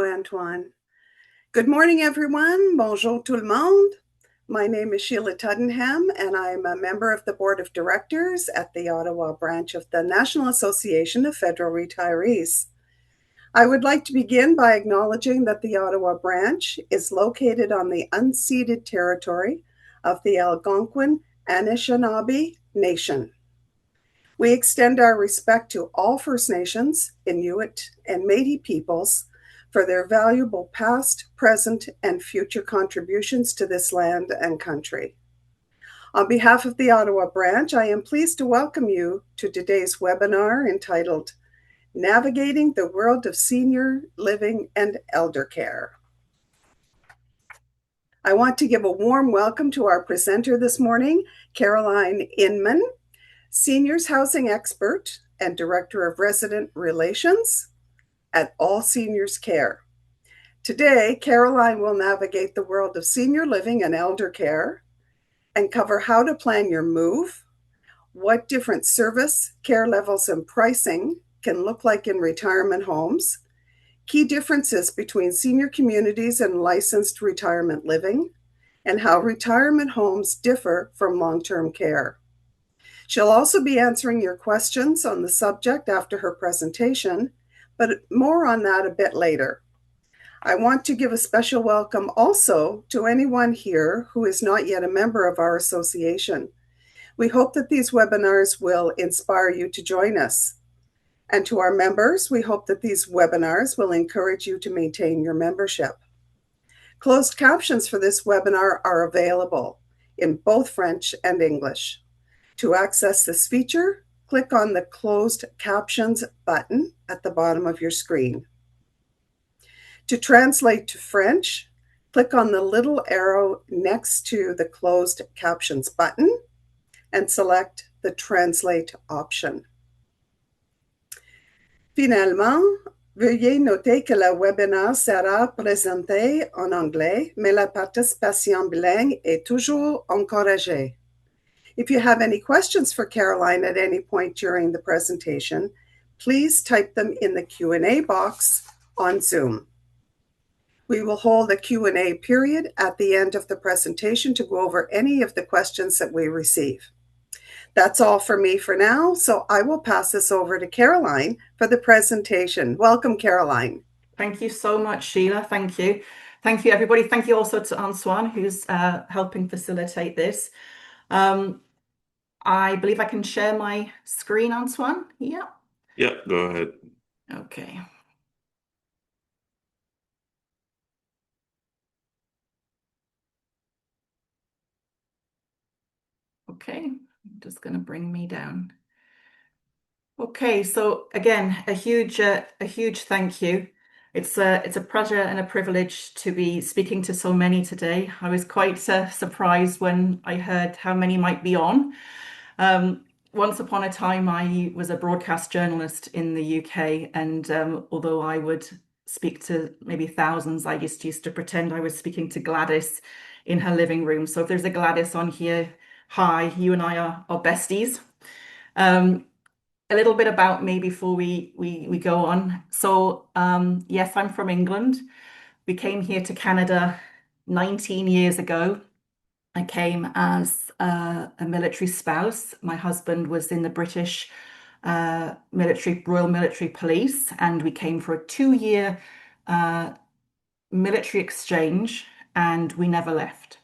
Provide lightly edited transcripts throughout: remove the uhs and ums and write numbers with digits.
Antoine. Good morning, everyone. Bonjour tout le monde. My name is Sheila Tuddenham, and I'm a member of the Board of Directors at the Ottawa branch of the National Association of Federal Retirees. I would like to begin by acknowledging that the Ottawa branch is located on the unceded territory of the Algonquin Anishinaabe Nation. We extend our respect to all First Nations, Inuit, and Métis peoples for their valuable past, present, and future contributions to this land and country. On behalf of the Ottawa branch, I am pleased to welcome you to today's webinar entitled Navigating the World of Senior Living and Eldercare. I want to give a warm welcome to our presenter this morning, Caroline Inman, Seniors Housing Expert and Director of Resident Relations at All Seniors Care. Today, Caroline will navigate the world of senior living and elder care and cover how to plan your move, what different service, care levels, and pricing can look like in retirement homes, key differences between senior communities and licensed retirement living, and how retirement homes differ from long-term care. She'll also be answering your questions on the subject after her presentation, but more on that a bit later. I want to give a special welcome also to anyone here who is not yet a member of our association. We hope that these webinars will inspire you to join us. And to our members, we hope that these webinars will encourage you to maintain your membership. Closed captions for this webinar are available in both French and English. To access this feature, click on the Closed Captions button at the bottom of your screen. To translate to French, click on the little arrow next to the Closed Captions button and select the Translate option. Finalement, veuillez noter que le webinaire sera présenté en anglais, mais la participation bilingue est toujours encouragée. If you have any questions for Caroline at any point during the presentation, please type them in the Q&A box on Zoom. We will hold a Q&A period at the end of the presentation to go over any of the questions that we receive. That's all for me for now, so I will pass this over to Caroline for the presentation. Welcome, Caroline. Thank you so much, Sheila. Thank you. Thank you, everybody. Thank you also to Antoine, who's helping facilitate this. I believe I can share my screen, Antoine. Yeah. Yeah, go ahead. Okay. Okay, I'm just going to bring me down. Okay, so again, a huge thank you. It's a pleasure and a privilege to be speaking to so many today. I was quite surprised when I heard how many might be on. Once upon a time, I was a broadcast journalist in the UK, and although I would speak to maybe thousands, I just used to pretend I was speaking to Gladys in her living room. So if there's a Gladys on here, hi, you and I are besties. A little bit about me before we go on. So yes, I'm from England. We came here to Canada 19 years ago. I came as a military spouse. My husband was in the British Royal Military Police, and we came for a 2-year military exchange, and we never left.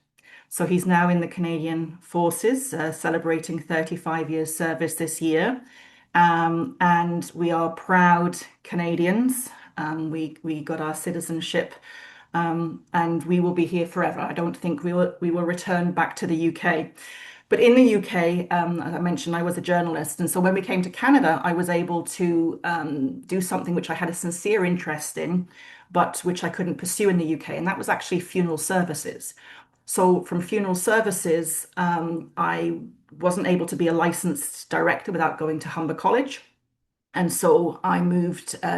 So he's now in the Canadian Forces, celebrating 35 years service this year. And we are proud Canadians. We got our citizenship, and we will be here forever. I don't think we will return back to the UK. But in the UK, as I mentioned, I was a journalist. And so when we came to Canada, I was able to do something which I had a sincere interest in, but which I couldn't pursue in the UK. And that was actually funeral services. So from funeral services, I wasn't able to be a licensed director without going to Humber College. And so I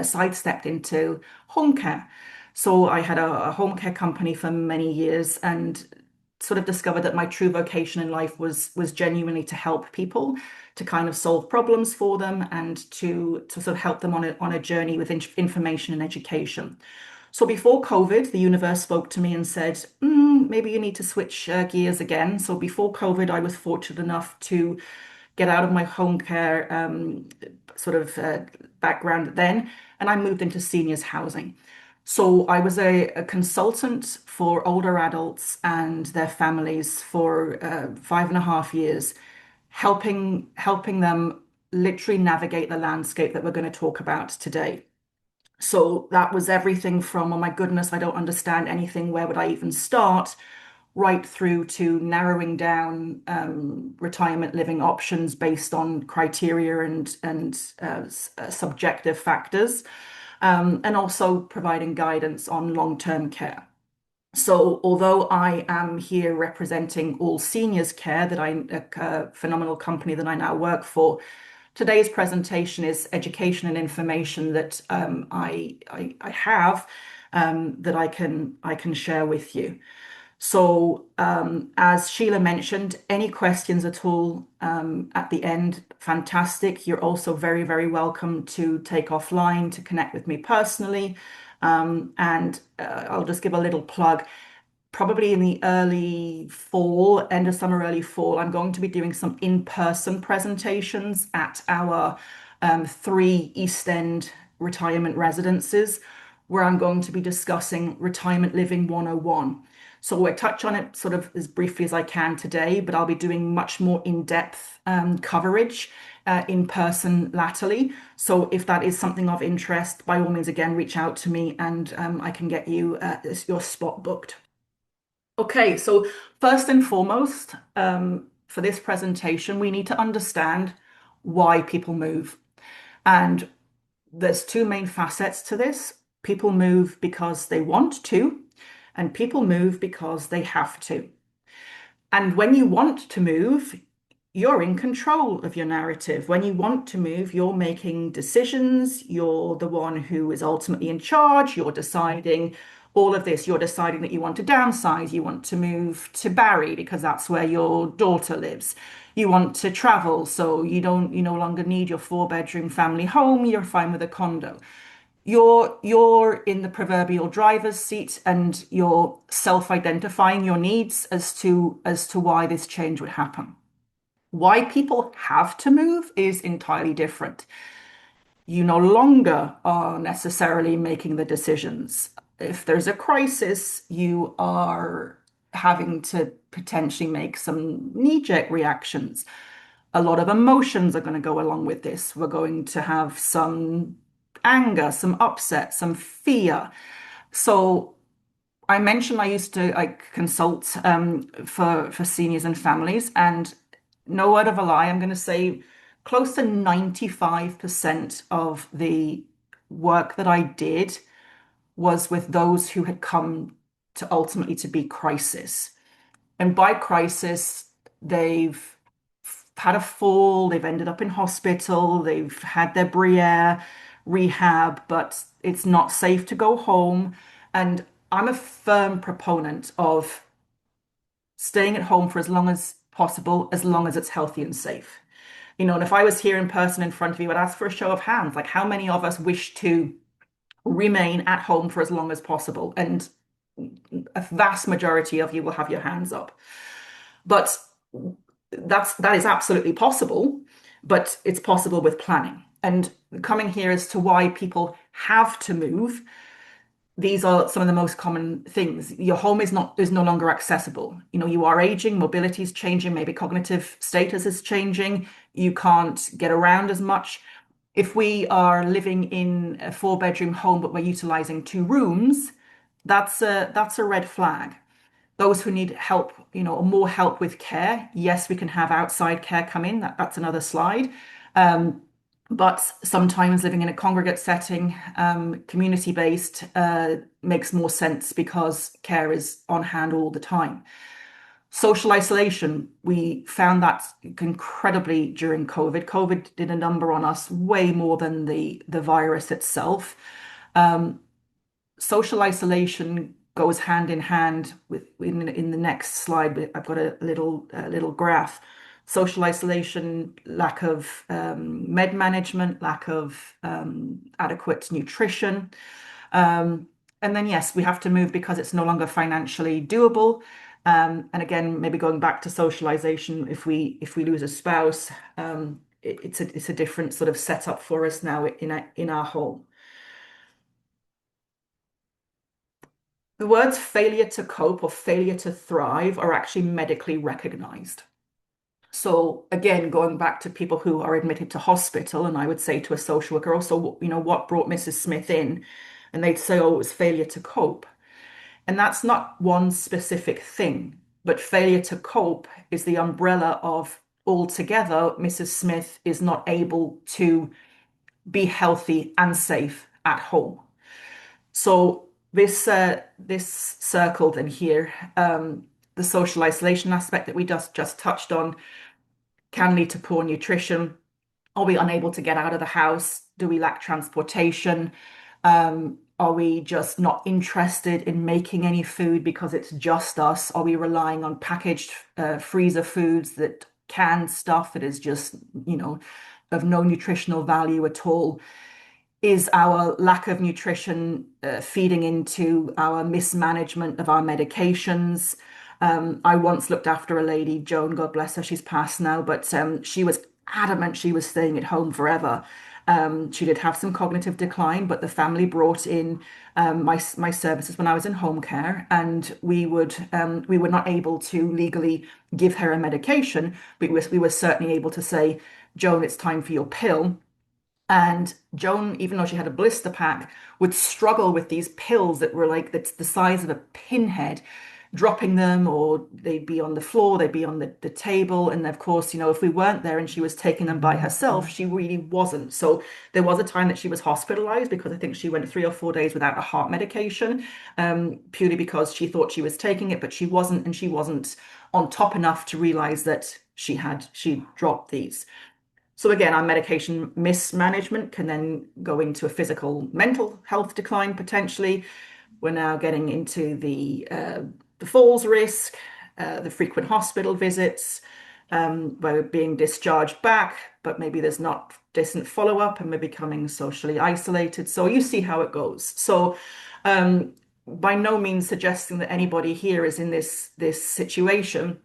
sidestepped into home care. So I had a home care company for many years and sort of discovered that my true vocation in life was genuinely to help people, to kind of solve problems for them and to sort of help them on a journey with information and education. So before COVID, the universe spoke to me and said, maybe you need to switch gears again. So before COVID, I was fortunate enough to get out of my home care sort of background then, and I moved into seniors housing. So I was a consultant for older adults and their families for 5.5 years, helping them literally navigate the landscape that we're going to talk about today. So that was everything from, oh my goodness, I don't understand anything, where would I even start? Right through to narrowing down retirement living options based on criteria and subjective factors, and also providing guidance on long-term care. So, although I am here representing All Seniors Care, a phenomenal company that I now work for, today's presentation is education and information that I have that I can share with you. So, as Sheila mentioned, any questions at all at the end, fantastic. You're also very, very welcome to take offline to connect with me personally. And I'll just give a little plug. Probably in the early fall, end of summer, early fall, I'm going to be doing some in-person presentations at our three East End retirement residences, where I'm going to be discussing Retirement Living 101. So I touch on it sort of as briefly as I can today, but I'll be doing much more in-depth coverage in person latterly. So if that is something of interest, by all means, again, reach out to me and I can get you your spot booked. Okay, so first and foremost, for this presentation, we need to understand why people move. And there's two main facets to this. People move because they want to, and people move because they have to. And when you want to move, you're in control of your narrative. When you want to move, you're making decisions. You're the one who is ultimately in charge. You're deciding all of this. You're deciding that you want to downsize. You want to move to Barry because that's where your daughter lives. You want to travel, so you no longer need your four-bedroom family home. You're fine with a condo. You're in the proverbial driver's seat and you're self-identifying your needs as to why this change would happen. Why people have to move is entirely different. You no longer are necessarily making the decisions. If there's a crisis, you are having to potentially make some knee-jerk reactions. A lot of emotions are going to go along with this. We're going to have some anger, some upset, some fear. So I mentioned I used to consult for seniors and families, and no word of a lie, I'm going to say close to 95% of the work that I did was with those who had come to ultimately to be crisis. And by crisis, they've had a fall, they've ended up in hospital, they've had their Briere rehab, but it's not safe to go home. And I'm a firm proponent of staying at home for as long as possible, as long as it's healthy and safe. And if I was here in person in front of you, I'd ask for a show of hands, like how many of us wish to remain at home for as long as possible? And a vast majority of you will have your hands up. But that is absolutely possible, but it's possible with planning. And coming here as to why people have to move, these are some of the most common things. Your home is no longer accessible. You are aging, mobility is changing, maybe cognitive status is changing. You can't get around as much. If we are living in a four-bedroom home, but we're utilizing two rooms, that's a red flag. Those who need help, or more help with care, yes, we can have outside care come in. That's another slide. But sometimes living in a congregate setting, community-based, makes more sense because care is on hand all the time. Social isolation, we found that incredibly during COVID. COVID did a number on us way more than the virus itself. Social isolation goes hand in hand with in the next slide. I've got a little graph. Social isolation, lack of med management, lack of adequate nutrition. And then yes, we have to move because it's no longer financially doable. And again, maybe going back to socialization, if we lose a spouse, it's a different sort of setup for us now in our home. The words failure to cope or failure to thrive are actually medically recognized. So again, going back to people who are admitted to hospital, and I would say to a social worker, also, what brought Mrs. Smith in? And they'd say, oh, it was failure to cope. And that's not one specific thing, but failure to cope is the umbrella of altogether, Mrs. Smith is not able to be healthy and safe at home. So this circled in here, the social isolation aspect that we just touched on can lead to poor nutrition. Are we unable to get out of the house? Do we lack transportation? Are we just not interested in making any food because it's just us? Are we relying on packaged freezer foods, that canned stuff that is just, of no nutritional value at all? Is our lack of nutrition feeding into our mismanagement of our medications? I once looked after a lady, Joan, God bless her, she's passed now, but she was adamant she was staying at home forever. She did have some cognitive decline, but the family brought in my services when I was in home care, and we were not able to legally give her a medication, but we were certainly able to say, Joan, it's time for your pill. And Joan, even though she had a blister pack, would struggle with these pills that were like the size of a pinhead, dropping them, or they'd be on the floor, they'd be on the table. And of course, if we weren't there and she was taking them by herself, she really wasn't. So there was a time that she was hospitalized because I think she went 3 or 4 days without a heart medication, purely because she thought she was taking it, but she wasn't, and she wasn't on top enough to realize that she dropped these. So again, our medication mismanagement can then go into a physical, mental health decline potentially. We're now getting into the falls risk, the frequent hospital visits, where we're being discharged back, but maybe there's not decent follow-up and we're becoming socially isolated. So you see how it goes. So by no means suggesting that anybody here is in this situation,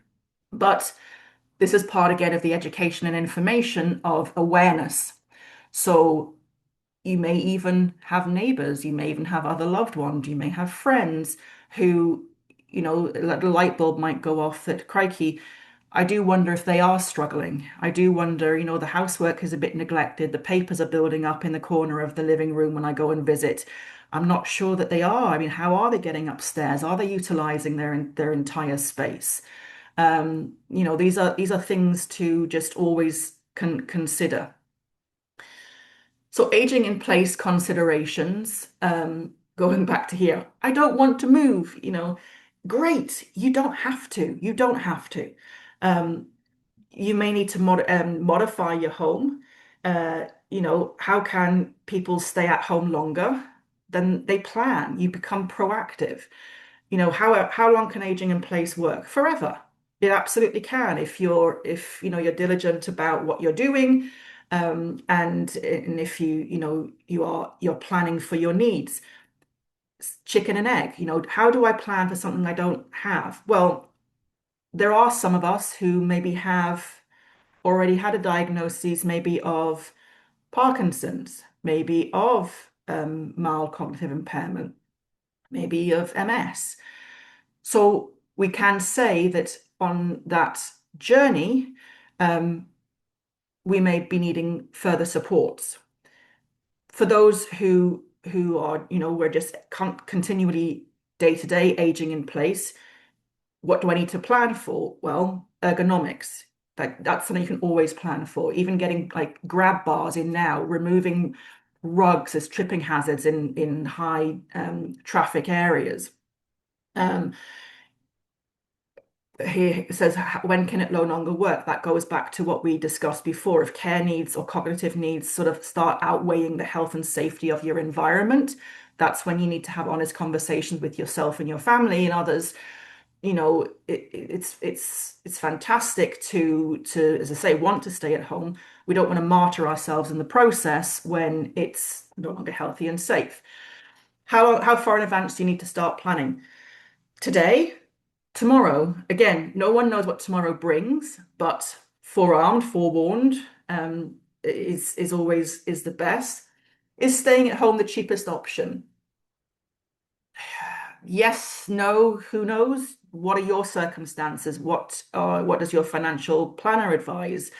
but this is part again of the education and information of awareness. So you may even have neighbors, you may even have other loved ones, you may have friends who, the light bulb might go off that, crikey, I do wonder if they are struggling. I do wonder, the housework is a bit neglected, the papers are building up in the corner of the living room when I go and visit. I'm not sure that they are. I mean, how are they getting upstairs? Are they utilizing their entire space? These are things to just always consider. So aging in place considerations, going back to here, I don't want to move, great, you don't have to. You don't have to. Um, you may need to modify your home. How can people stay at home longer than they plan? You become proactive. How long can aging in place work? Forever. It absolutely can if you're diligent about what you're doing, and if you're planning for your needs. Chicken and egg, how do I plan for something I don't have? Well, there are some of us who maybe have already had a diagnosis, maybe of Parkinson's, maybe of mild cognitive impairment, maybe of MS. So we can say that on that journey, um, we may be needing further supports. For those who are, we're just continually day to day aging in place. What do I need to plan for? Well, ergonomics. That's something you can always plan for. Even getting like grab bars in now, removing rugs as tripping hazards in high traffic areas. Um, He says, when can it no longer work? That goes back to what we discussed before. If care needs or cognitive needs sort of start outweighing the health and safety of your environment, that's when you need to have honest conversations with yourself and your family and others. It's fantastic to, as I say, want to stay at home. We don't want to martyr ourselves in the process when it's no longer healthy and safe. How far in advance do you need to start planning? Today? Tomorrow? Again, no one knows what tomorrow brings, but forearmed, forewarned, is always is the best. Is staying at home the cheapest option? Yes, no, who knows? What are your circumstances? What does your financial planner advise?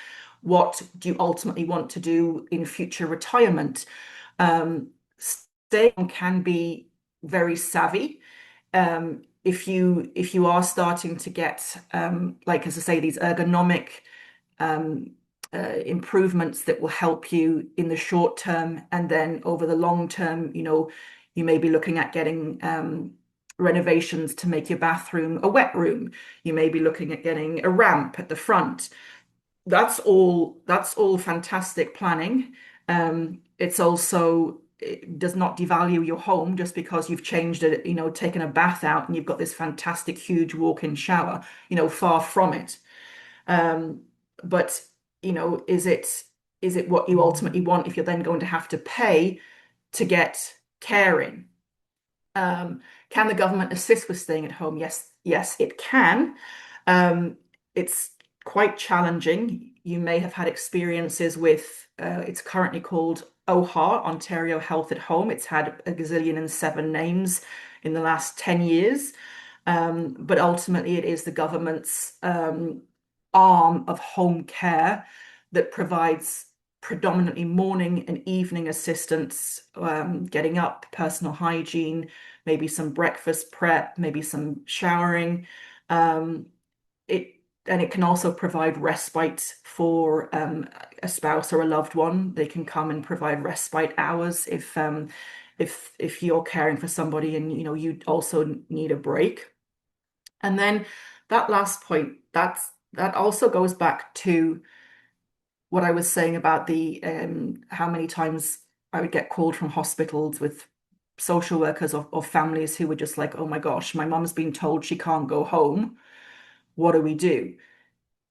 What do you ultimately want to do in future retirement? Staying can be very savvy. If you are starting to get like as I say, these ergonomic um, improvements that will help you in the short term, and then over the long term, you may be looking at getting renovations to make your bathroom a wet room. You may be looking at getting a ramp at the front. That's all fantastic planning. It does not devalue your home just because you've changed it, taken a bath out and you've got this fantastic huge walk-in shower, far from it. Um, but is it what you ultimately want if you're then going to have to pay to get care in? Can the government assist with staying at home? Yes, yes, it can. It's quite challenging. You may have had experiences with, it's currently called OHA, Ontario Health at Home. It's had a gazillion and seven names in the last 10 years. But ultimately, it is the government's arm of home care that provides predominantly morning and evening assistance, getting up, personal hygiene, maybe some breakfast prep, maybe some showering. Um, it and it can also provide respite for a spouse or a loved one. They can come and provide respite hours if you're caring for somebody and you also need a break. And then that last point, that also goes back to what I was saying about the how many times I would get called from hospitals with social workers or families who were just like, oh my gosh, my mum's been told she can't go home. What do we do?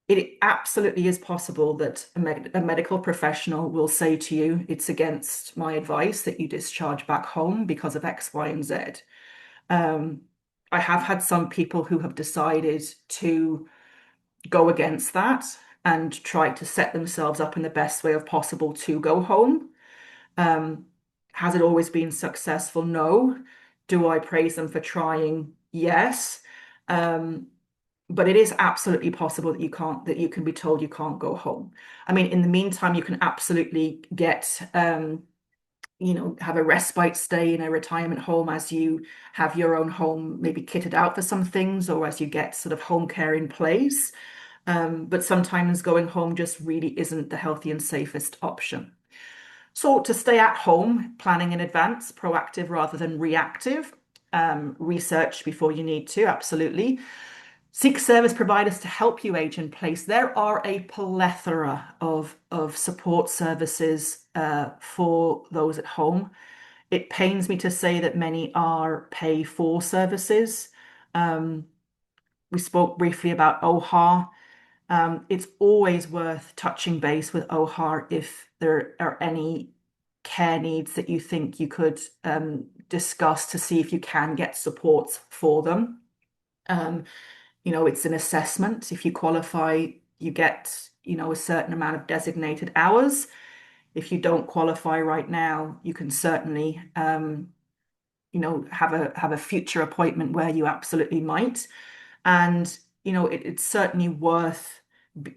It absolutely is possible that a medical professional will say to you, it's against my advice that you discharge back home because of X, Y, and Z. Um, I have had some people who have decided to go against that and try to set themselves up in the best way of possible to go home. Um, has it always been successful? No. Do I praise them for trying? Yes. Um, but it is absolutely possible that you can be told you can't go home. I mean, in the meantime, you can absolutely get have a respite stay in a retirement home as you have your own home maybe kitted out for some things, or as you get sort of home care in place. But sometimes going home just really isn't the healthy and safest option. So to stay at home, planning in advance, proactive rather than reactive. Research before you need to, absolutely. Seek service providers to help you age in place. There are a plethora of support services for those at home. It pains me to say that many are pay for services. Um, we spoke briefly about OHA. It's always worth touching base with OHA if there are any care needs that you think you could discuss to see if you can get supports for them. Um, it's an assessment. If you qualify, you get, a certain amount of designated hours. If you don't qualify right now, you can certainly, have a future appointment where you absolutely might. And, it's certainly worth,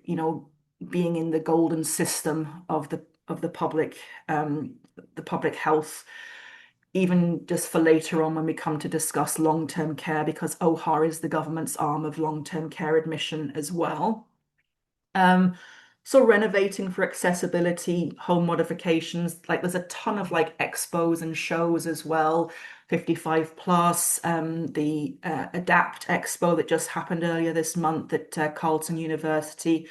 you know, being in the golden system um, the public health, even just for later on when we come to discuss long-term care, because OHAR is the government's arm of long-term care admission as well. Um, so renovating for accessibility, home modifications, like there's a ton of like expos and shows as well. 55 plus, the Adapt Expo that just happened earlier this month at Carleton University.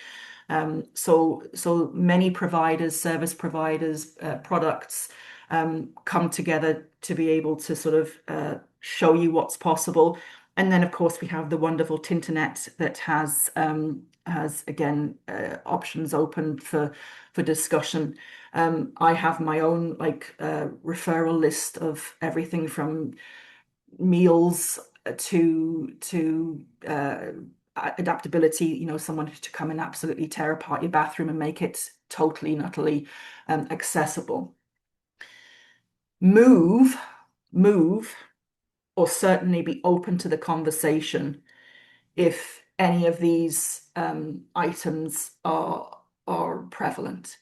So many providers, service providers, products come together to be able to sort of show you what's possible. And then, of course, we have the wonderful Tinternet that has again options open for discussion. I have my own like referral list of everything from meals to adaptability, someone to come and absolutely tear apart your bathroom and make it totally and utterly accessible. Move, move, or certainly be open to the conversation if any of these items are prevalent.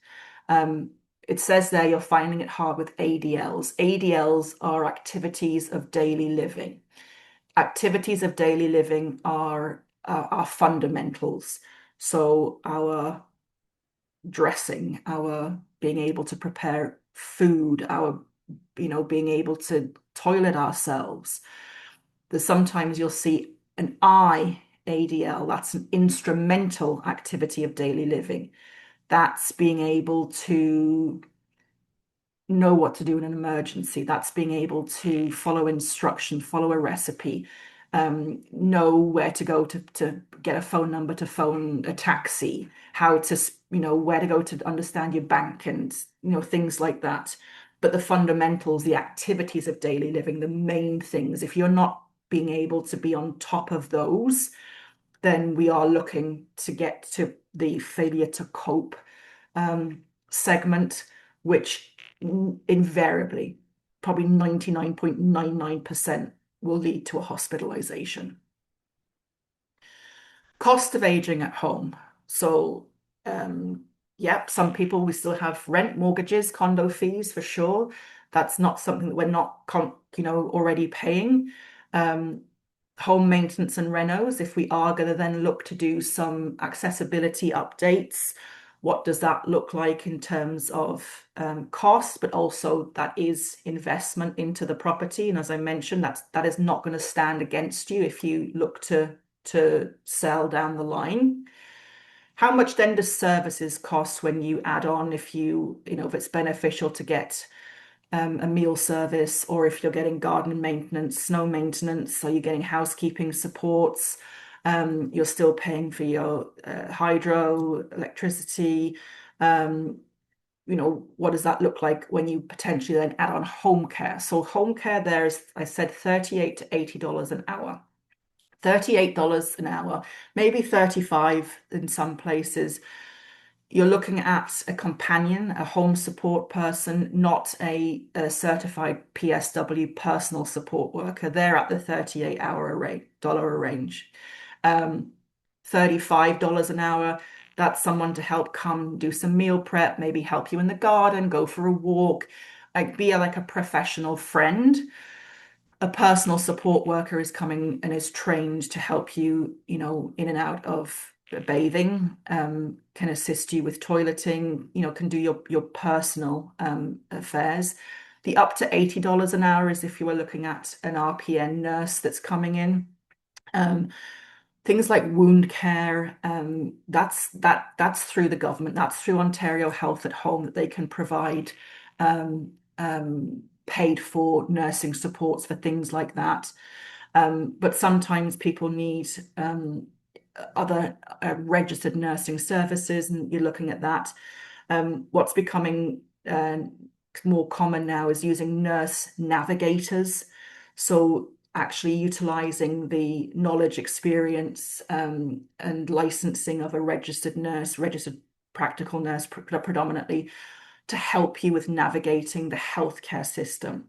Um, it says there you're finding it hard with ADLs. ADLs are activities of daily living. Activities of daily living are fundamentals. So our dressing, our being able to prepare food, our being able to toilet ourselves. There's sometimes you'll see an I ADL, that's an instrumental activity of daily living. That's being able to know what to do in an emergency. That's being able to follow instruction, follow a recipe, know where to go to get a phone number to phone a taxi, how to, where to go to understand your bank and, things like that. But the fundamentals, the activities of daily living, the main things, if you're not being able to be on top of those, then we are looking to get to the failure to cope segment, which invariably, probably 99.99% will lead to a hospitalization. Cost of aging at home. So, yep, some people we still have rent, mortgages, condo fees for sure. That's not something that we're not, already paying. Um, Home maintenance and renos, if we are going to then look to do some accessibility updates, what does that look like in terms of cost, but also that is investment into the property. And as I mentioned, that is not going to stand against you if you look to sell down the line. How much then does services cost when you add on if it's beneficial to get a meal service, or if you're getting garden maintenance, snow maintenance, so you're getting housekeeping supports, you're still paying for your hydro, electricity. Um, what does that look like when you potentially then add on home care? So home care there is, I said, $38 to $80 an hour. $38 an hour, maybe 35 in some places. You're looking at a companion, a home support person, not a certified PSW personal support worker. They're at the 38-hour rate, dollar range. Um, $35 an hour, that's someone to help come do some meal prep, maybe help you in the garden, go for a walk, like be like a professional friend. A personal support worker is coming and is trained to help you, in and out of bathing, can assist you with toileting, can do your personal affairs. The up to $80 an hour is if you were looking at an RPN nurse that's coming in. Um, Things like wound care, that's through the government, that's through Ontario Health at Home that they can provide paid for nursing supports for things like that. But sometimes people need other registered nursing services, and you're looking at that. What's becoming more common now is using nurse navigators. So actually utilizing the knowledge, experience, and licensing of a registered nurse, registered practical nurse predominantly, to help you with navigating the healthcare system.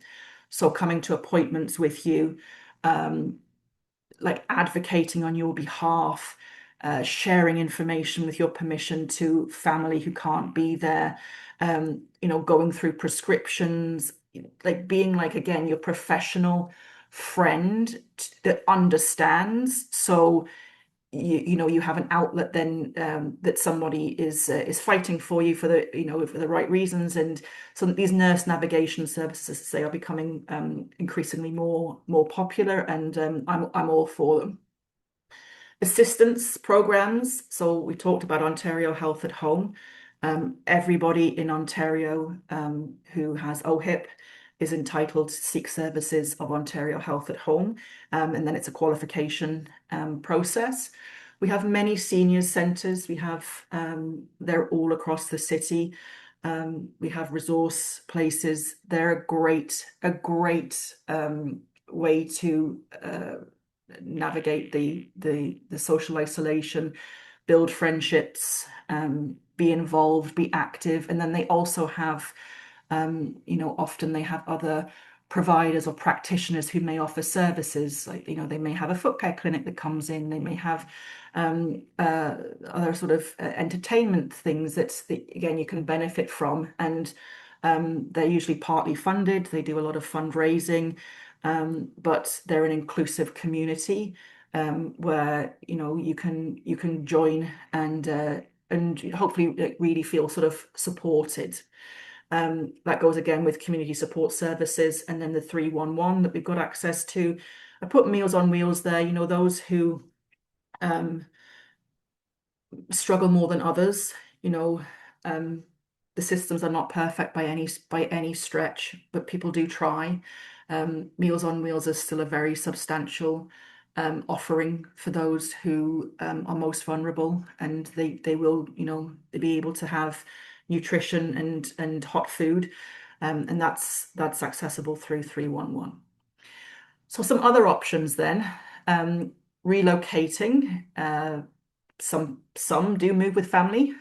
So coming to appointments with you, like advocating on your behalf, sharing information with your permission to family who can't be there, going through prescriptions, like being like, again, your professional friend that understands. So you have an outlet then that somebody is fighting for you for the right reasons, and so these nurse navigation services, they are becoming increasingly more popular, and I'm all for them. Assistance programs. So we talked about Ontario Health at Home. Everybody in Ontario who has OHIP is entitled to seek services of Ontario Health at Home, and then it's a qualification process. We have many seniors centres. They're all across the city. We have resource places. They're a great way to navigate the social isolation, build friendships, be involved, be active. And then they also have, often they have other providers or practitioners who may offer services. Like, they may have a foot care clinic that comes in. They may have other sort of entertainment things that, again, you can benefit from. And they're usually partly funded. They do a lot of fundraising, but they're an inclusive community where you can join and hopefully really feel sort of supported. That goes again with community support services, and then the 311 that we've got access to. I put Meals on Wheels there, those who um, struggle more than others. You know, um, the systems are not perfect by any stretch, but people do try. Meals on Wheels is still a very substantial offering for those who are most vulnerable, and they will, be able to have nutrition and hot food, and that's accessible through 311. So some other options then, um, relocating. Some do move with family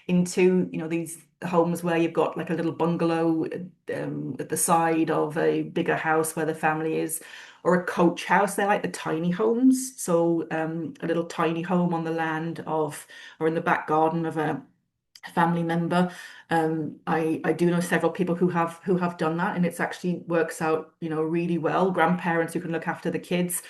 into, these homes where you've got like a little bungalow at the side of a bigger house where the family is, or a coach house. They're like the tiny homes. So a little tiny home on the land of, or in the back garden of a family member. I do know several people who have done that, and it's actually works out, really well. Grandparents who can look after the kids.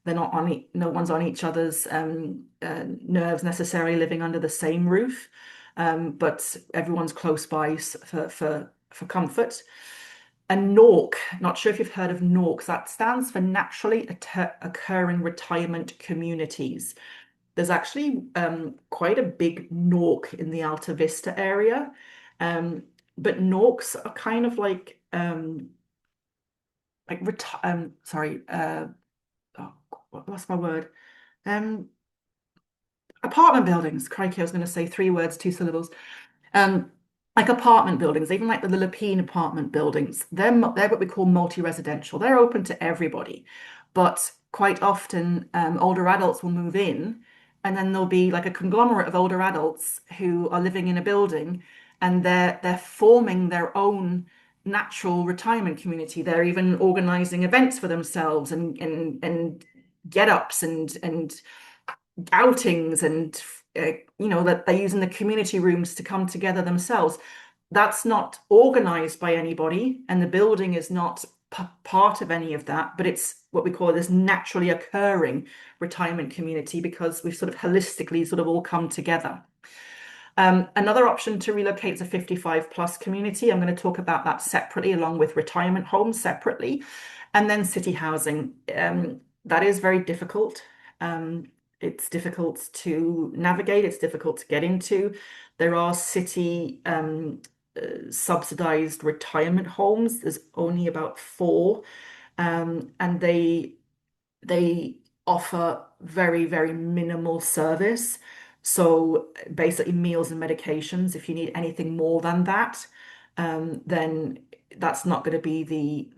They're not on no one's on each other's nerves necessarily, living under the same roof, but everyone's close by for comfort. And NORC, not sure if you've heard of NORCs. That stands for Naturally Occurring Retirement Communities. There's actually quite a big NORC in the Alta Vista area. Um, but NORCs are kind of like sorry, oh, what's my word? Um, Apartment buildings. Crikey, I was going to say three words, two syllables. Um, like apartment buildings, even like the Lillipene apartment buildings, they're what we call multi-residential. They're open to everybody, but quite often older adults will move in, and then there'll be like a conglomerate of older adults who are living in a building, and they're forming their own natural retirement community. They're even organizing events for themselves and get-ups and outings and that they're using the community rooms to come together themselves. That's not organized by anybody, and the building is not part of any of that, but it's what we call this naturally occurring retirement community because we've sort of holistically sort of all come together. Another option to relocate is a 55 plus community. I'm going to talk about that separately, along with retirement homes separately, and then city housing. That is very difficult. It's difficult to navigate, it's difficult to get into. There are city subsidized retirement homes. There's only about four, and they offer very, very minimal service. So basically, meals and medications. If you need anything more than that, then that's not going to be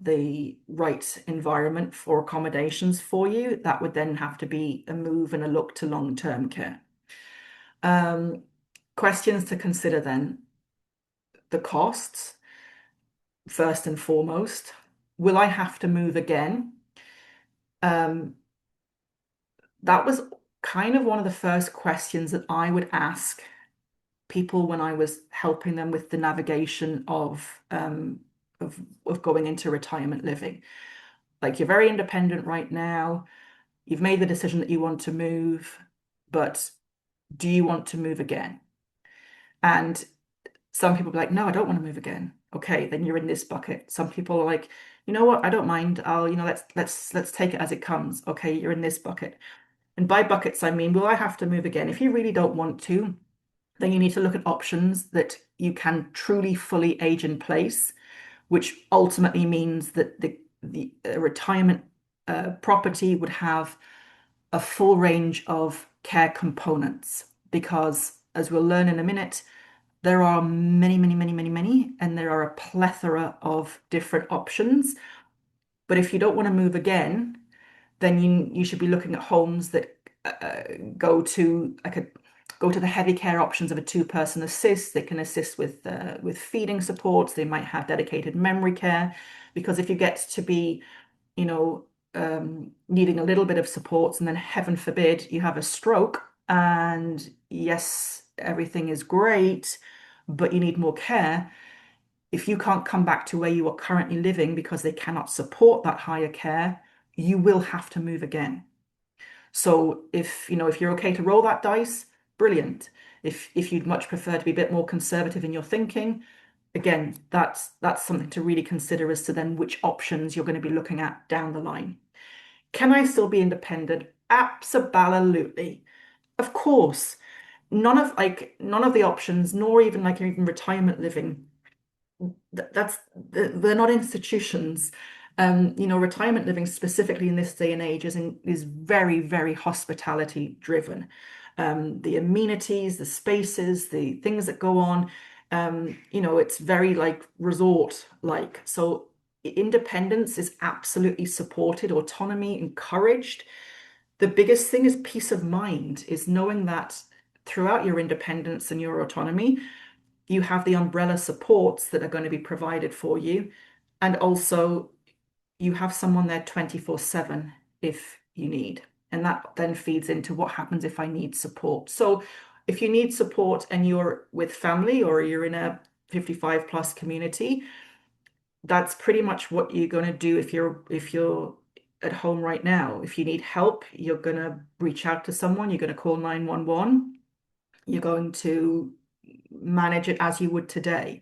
the right environment for accommodations for you. That would then have to be a move and a look to long-term care. Um, Questions to consider then. The costs, first and foremost. Will I have to move again? Um, that was kind of one of the first questions that I would ask people when I was helping them with the navigation of going into retirement living. Like, you're very independent right now. You've made the decision that you want to move, but do you want to move again? And some people be like, no, I don't want to move again. Okay, then you're in this bucket. Some people are like, you know what, I don't mind. Let's take it as it comes. Okay, you're in this bucket. And by buckets, I mean, will I have to move again? If you really don't want to, then you need to look at options that you can truly fully age in place, which ultimately means that the retirement property would have a full range of care components. Because as we'll learn in a minute, There are many, many, many, many, many, and there are a plethora of different options. But if you don't want to move again, then you should be looking at homes that go to go to the heavy care options of a two-person assist. They can assist with feeding supports. They might have dedicated memory care, because if you get to be, you know, needing a little bit of support, and then heaven forbid you have a stroke, and yes, everything is great, but you need more care. If you can't come back to where you are currently living because they cannot support that higher care, you will have to move again. So if you're okay to roll that dice, brilliant. If you'd much prefer to be a bit more conservative in your thinking, again, that's something to really consider as to then which options you're going to be looking at down the line. Can I still be independent? Absolutely. Of course. None of the options, nor even like even retirement living, that's they're not institutions. Retirement living specifically in this day and age is very, very hospitality driven. The amenities, the spaces, the things that go on, it's very like resort like. So independence is absolutely supported, autonomy encouraged. The biggest thing is peace of mind, is knowing that throughout your independence and your autonomy, you have the umbrella supports that are going to be provided for you. And also, you have someone there 24/7 if you need. And that then feeds into what happens if I need support. So, if you need support and you're with family or you're in a 55 plus community, that's pretty much what you're going to do if you're at home right now. If you need help, you're going to reach out to someone, you're going to call 911, you're going to manage it as you would today.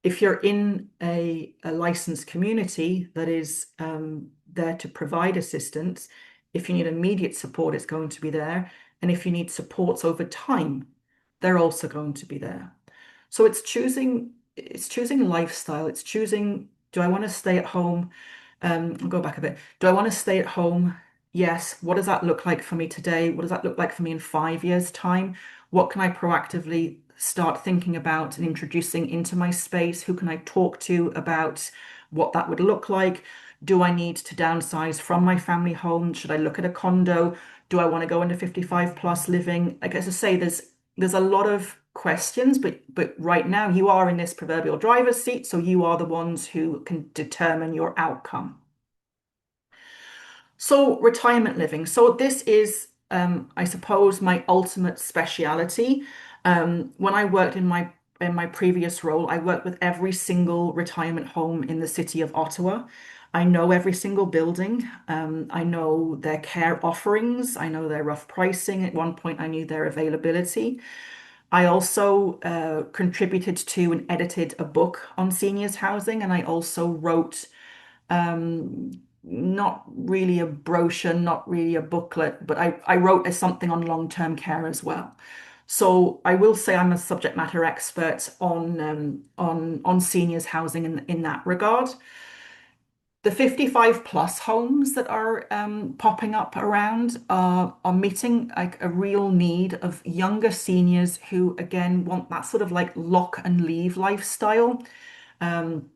If you're in a licensed community that is there to provide assistance, if you need immediate support, it's going to be there. And if you need supports over time, they're also going to be there. So it's choosing lifestyle. It's choosing, do I want to stay at home? I'll go back a bit. Do I want to stay at home? Yes. What does that look like for me today? What does that look like for me in 5 years' time? What can I proactively start thinking about and introducing into my space? Who can I talk to about what that would look like? Do I need to downsize from my family home? Should I look at a condo? Do I want to go into 55 plus living? Like as I say, there's a lot of questions, but right now you are in this proverbial driver's seat, so you are the ones who can determine your outcome. So retirement living. So this is, I suppose, my ultimate speciality. When I worked in my previous role, I worked with every single retirement home in the city of Ottawa. I know every single building. I know their care offerings. I know their rough pricing. At one point, I knew their availability. I also contributed to and edited a book on seniors housing, and I also wrote um, not really a brochure, not really a booklet, but I wrote something on long-term care as well. So I will say I'm a subject matter expert on seniors housing in that regard. The 55 plus homes that are popping up around are meeting like a real need of younger seniors who again want that sort of like lock and leave lifestyle. Um,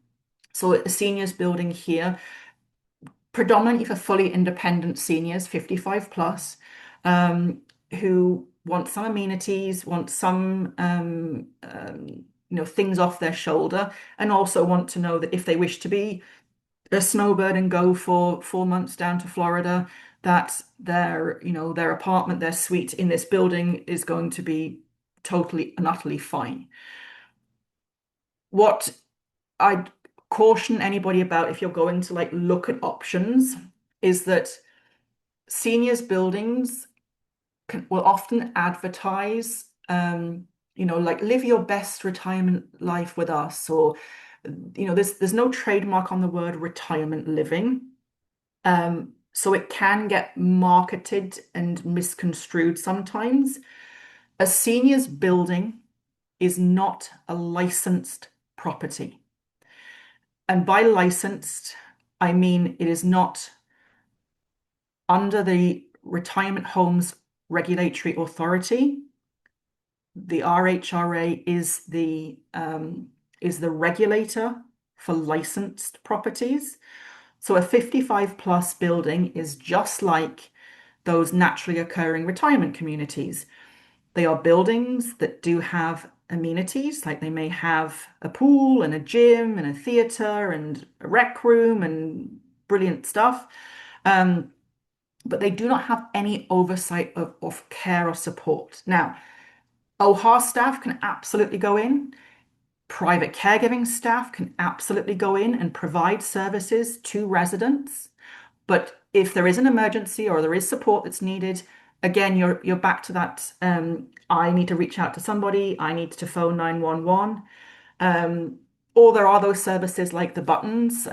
so a seniors building here predominantly for fully independent seniors, 55 plus, who want some amenities, want some things off their shoulder, and also want to know that if they wish to be a snowbird and go for 4 months down to Florida, that their apartment, their suite in this building is going to be totally and utterly fine. What I'd caution anybody about if you're going to like look at options is that seniors buildings will often advertise, like live your best retirement life with us, or there's no trademark on the word retirement living. So it can get marketed and misconstrued sometimes. A seniors building is not a licensed property. And by licensed, I mean it is not under the Retirement Homes Regulatory Authority. The RHRA is the regulator for licensed properties. So a 55 plus building is just like those naturally occurring retirement communities. They are buildings that do have amenities, like they may have a pool and a gym and a theater and a rec room and brilliant stuff. Um, but they do not have any oversight of care or support. Now, OHA staff can absolutely go in. Private caregiving staff can absolutely go in and provide services to residents. But if there is an emergency or there is support that's needed, again, you're back to that. I need to reach out to somebody. I need to phone 911. Um, or there are those services like the buttons,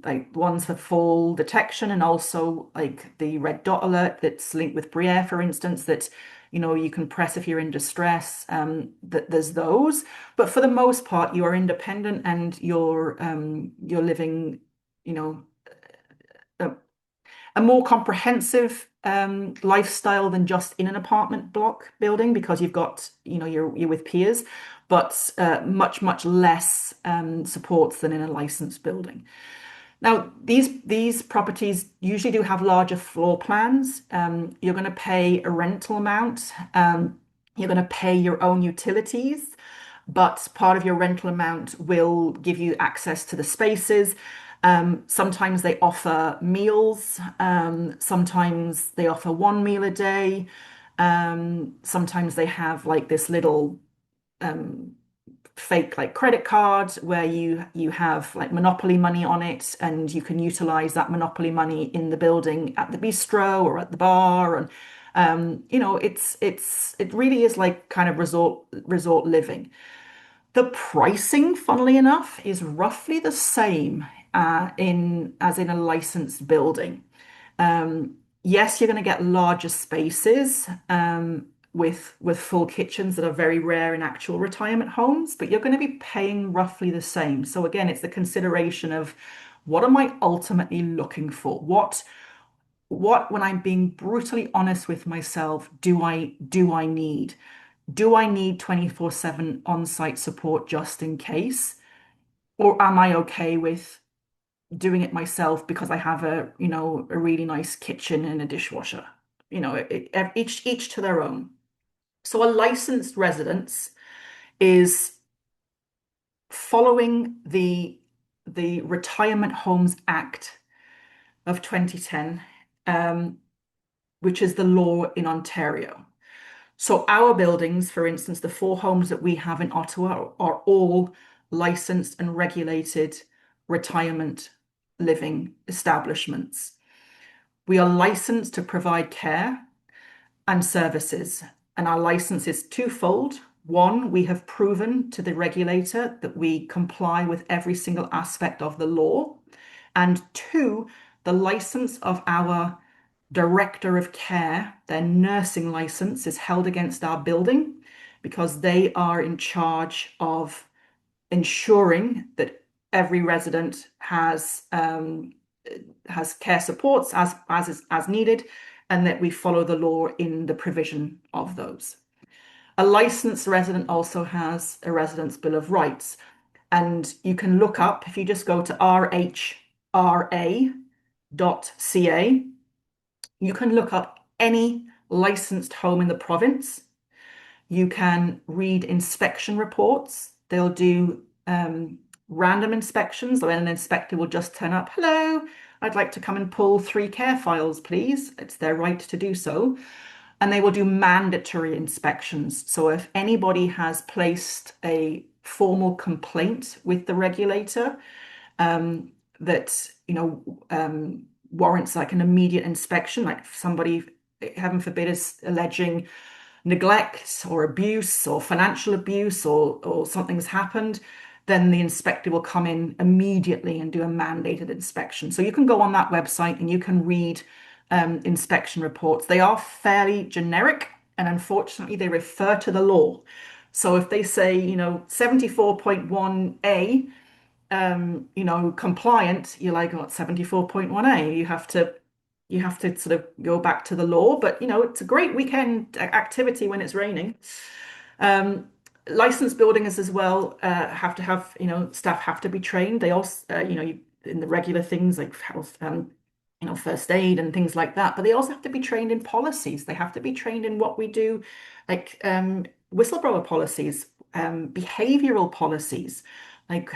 like ones for fall detection, and also like the red dot alert that's linked with Briere, for instance, that you can press if you're in distress. That there's those, but for the most part, you are independent and you're living, you know, a, a more comprehensive lifestyle than just in an apartment block building because you've got, you're with peers, but much less supports than in a licensed building. Now, these properties usually do have larger floor plans. You're going to pay a rental amount. You're going to pay your own utilities, but part of your rental amount will give you access to the spaces. Sometimes they offer meals. Sometimes they offer one meal a day. Sometimes they have like this little um, fake like credit card where you have like monopoly money on it and you can utilize that monopoly money in the building at the bistro or at the bar and it really is like kind of resort living. The pricing, funnily enough, is roughly the same in a licensed building. Yes, you're going to get larger spaces with full kitchens that are very rare in actual retirement homes, but you're going to be paying roughly the same. So again, it's the consideration of what am I ultimately looking for? When I'm being brutally honest with myself, do I need? Do I need 24/7 on-site support just in case? Or am I okay with doing it myself because I have a really nice kitchen and a dishwasher? Each to their own. So a licensed residence is following the Retirement Homes Act of 2010, which is the law in Ontario. So our buildings, for instance, the four homes that we have in Ottawa are all licensed and regulated retirement living establishments. We are licensed to provide care and services, and our license is twofold. One, we have proven to the regulator that we comply with every single aspect of the law. And two, the license of our director of care, their nursing license is held against our building because they are in charge of ensuring that every resident has care supports as needed, and that we follow the law in the provision of those. A licensed resident also has a residence bill of rights, and you can look up if you just go to rhra.ca. You can look up any licensed home in the province. You can read inspection reports. They'll do random inspections, when an inspector will just turn up. Hello, I'd like to come and pull 3 care files, please. It's their right to do so. And they will do mandatory inspections. So if anybody has placed a formal complaint with the regulator that, warrants like an immediate inspection, like if somebody, heaven forbid, is alleging neglect or abuse or financial abuse or something's happened, then the inspector will come in immediately and do a mandated inspection. So you can go on that website and you can read inspection reports. They are fairly generic and unfortunately they refer to the law. So if they say, 74.1A, compliant, you're like, oh, 74.1A. You have to sort of go back to the law, but it's a great weekend activity when it's raining. Um, Licensed buildings as well have to have, staff have to be trained. They also, in the regular things like health, first aid and things like that. But they also have to be trained in policies. They have to be trained in what we do, like whistleblower policies, behavioral policies. Like,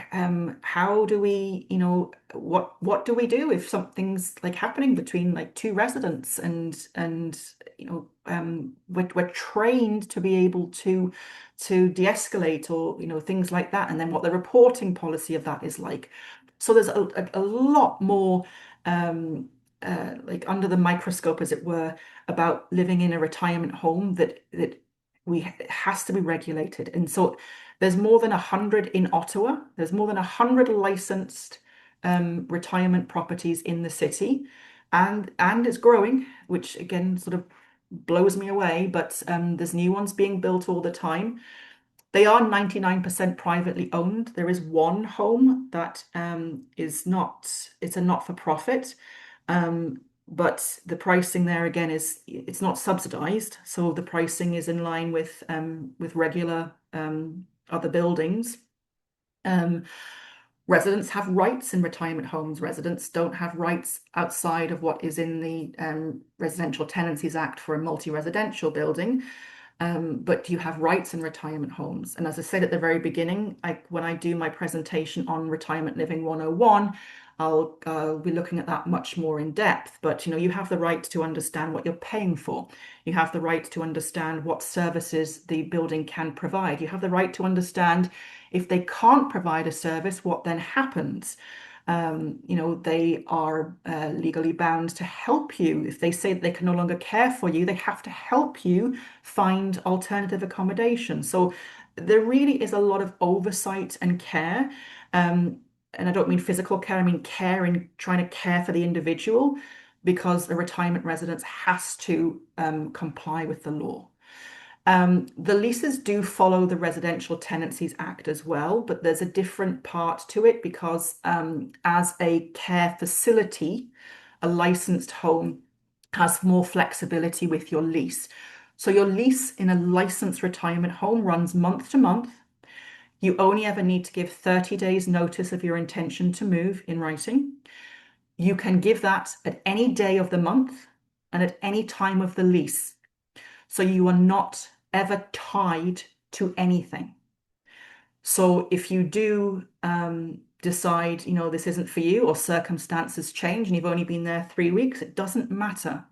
how do we, what do we do if something's like happening between like two residents and we're trained to be able to de-escalate or things like that, and then what the reporting policy of that is like. So there's a lot more like under the microscope, as it were, about living in a retirement home that it has to be regulated. And so there's more than 100 in Ottawa. There's more than 100 licensed retirement properties in the city, and it's growing, which again sort of blows me away. But there's new ones being built all the time. They are 99% privately owned. There is one home that is not, it's a not-for-profit. But the pricing there again is it's not subsidized, so the pricing is in line with regular other buildings. Um, Residents have rights in retirement homes. Residents don't have rights outside of what is in the Residential Tenancies Act for a multi-residential building. But you have rights in retirement homes. And as I said at the very beginning, when I do my presentation on Retirement Living 101, I'll be looking at that much more in depth. But you have the right to understand what you're paying for. You have the right to understand what services the building can provide. You have the right to understand if they can't provide a service, what then happens. They are legally bound to help you. If they say that they can no longer care for you, they have to help you find alternative accommodation. So there really is a lot of oversight and care. And I don't mean physical care, I mean care in trying to care for the individual, because the retirement residence has to comply with the law. The leases do follow the Residential Tenancies Act as well, but there's a different part to it because as a care facility, a licensed home has more flexibility with your lease. So your lease in a licensed retirement home runs month to month. You only ever need to give 30 days notice of your intention to move in writing. You can give that at any day of the month and at any time of the lease. So you are not ever tied to anything. So if you do decide, this isn't for you, or circumstances change and you've only been there 3 weeks, it doesn't matter.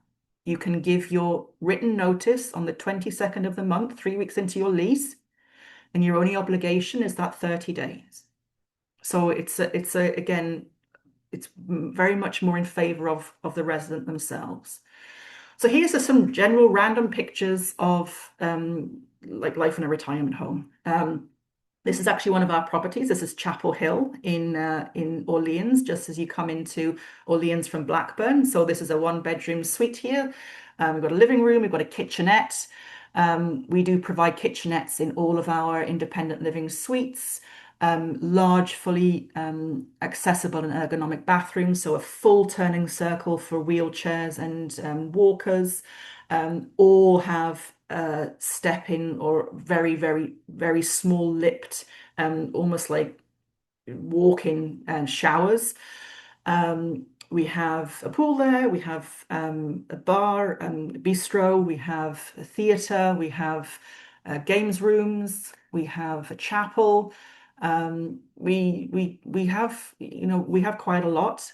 You can give your written notice on the 22nd of the month, 3 weeks into your lease, and your only obligation is that 30 days. So again, it's very much more in favor of the resident themselves. So here's some general random pictures of like life in a retirement home. This is actually one of our properties. This is Chapel Hill in Orleans, just as you come into Orleans from Blackburn. So this is a one-bedroom suite here. We've got a living room, we've got a kitchenette. We do provide kitchenettes in all of our independent living suites. Large, fully accessible and ergonomic bathrooms, so a full turning circle for wheelchairs and walkers. All have step-in or very, very, very small lipped, almost like walk-in showers. We have a pool there, we have a bar and bistro, we have a theatre, we have games rooms, we have a chapel. We have we have quite a lot.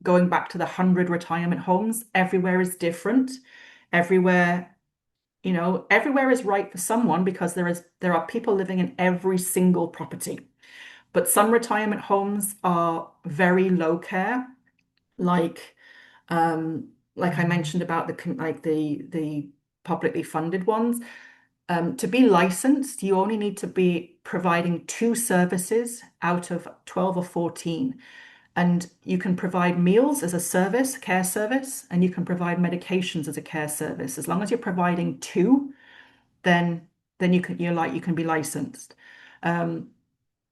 Going back to the 100 retirement homes, everywhere is different. Everywhere, everywhere is right for someone because there are people living in every single property. But some retirement homes are very low care, like like I mentioned about the publicly funded ones. To be licensed, you only need to be providing 2 services out of 12 or 14. And you can provide meals as a service, care service, and you can provide medications as a care service. As long as you're providing two, then you can be licensed. Um,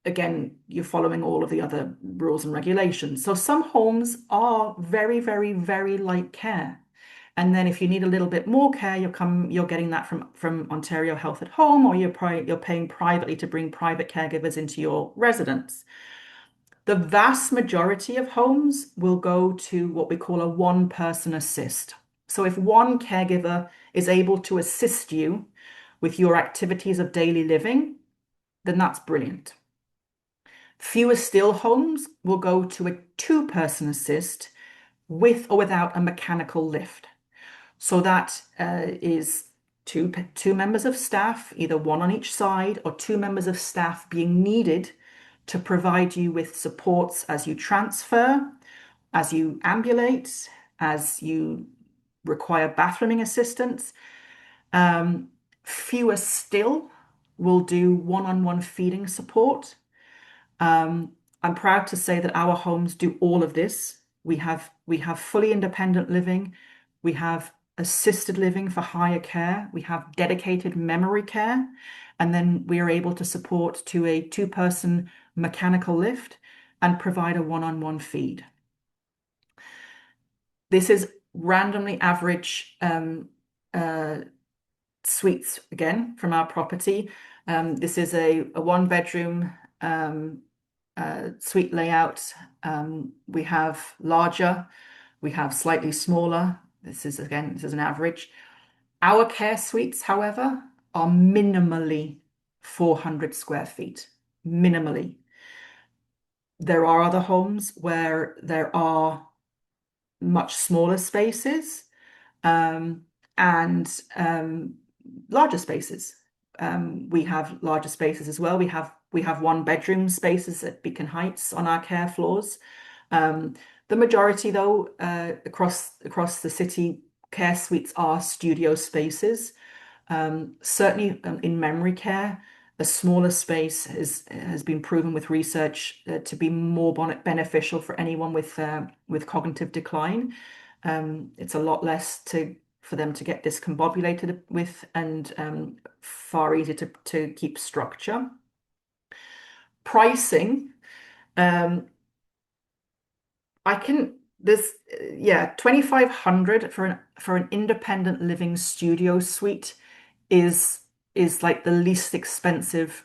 Again, you're following all of the other rules and regulations. So some homes are very, very, very light care. And then if you need a little bit more care, you're getting that from Ontario Health at Home, or you're paying privately to bring private caregivers into your residence. The vast majority of homes will go to what we call a one-person assist. So if one caregiver is able to assist you with your activities of daily living, then that's brilliant. Fewer still homes will go to a two-person assist with or without a mechanical lift. So that is two members of staff, either one on each side, or two members of staff being needed to provide you with supports as you transfer, as you ambulate, as you require bathrooming assistance. Um, Fewer still will do one-on-one feeding support. Um, I'm proud to say that our homes do all of this. We have fully independent living, we have assisted living for higher care, we have dedicated memory care, and then we are able to support to a two-person mechanical lift and provide a one-on-one feed. This is randomly average uh, suites again from our property. This is a one-bedroom suite layout. We have larger, we have slightly smaller. This is an average. Our care suites, however, are minimally 400 square feet. Minimally. There are other homes where there are much smaller spaces, um, and larger spaces. We have larger spaces as well. We have one bedroom spaces at Beacon Heights on our care floors. Um, the majority, though, across the city, care suites are studio spaces. Certainly, in memory care, a smaller space has been proven with research to be more beneficial for anyone with cognitive decline. It's a lot less for them to get discombobulated with, and far easier to keep structure. Pricing, um, I can this yeah, 2,500 for an independent living studio suite is is like the least expensive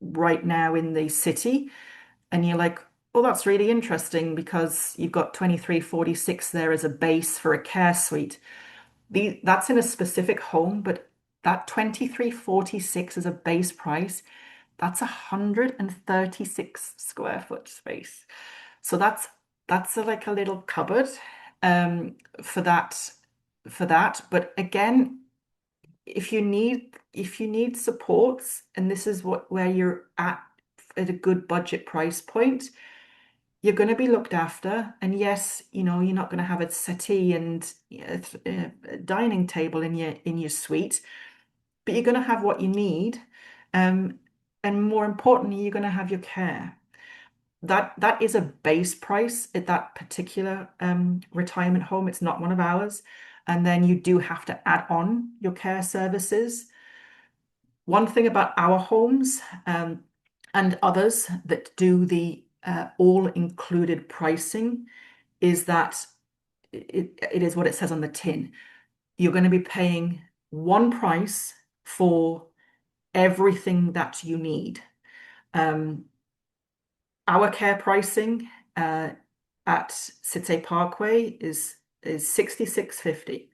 right now in the city. And you're like, oh, that's really interesting because you've got 2346 there as a base for a care suite. That's in a specific home, but that 2346 as a base price, that's 136 square foot space. So that's like a little cupboard um, for that. But again, if you need supports, and this is where you're at a good budget price point, you're going to be looked after. And yes, you're not going to have a settee and a dining table in your suite, but you're going to have what you need. Um, and more importantly, you're going to have your care. That is a base price at that particular retirement home. It's not one of ours. And then you do have to add on your care services. One thing about our homes, and others that do the all-included pricing, is that it is what it says on the tin. You're going to be paying one price for everything that you need. Um, our care pricing at Cité Parkway is 66.50.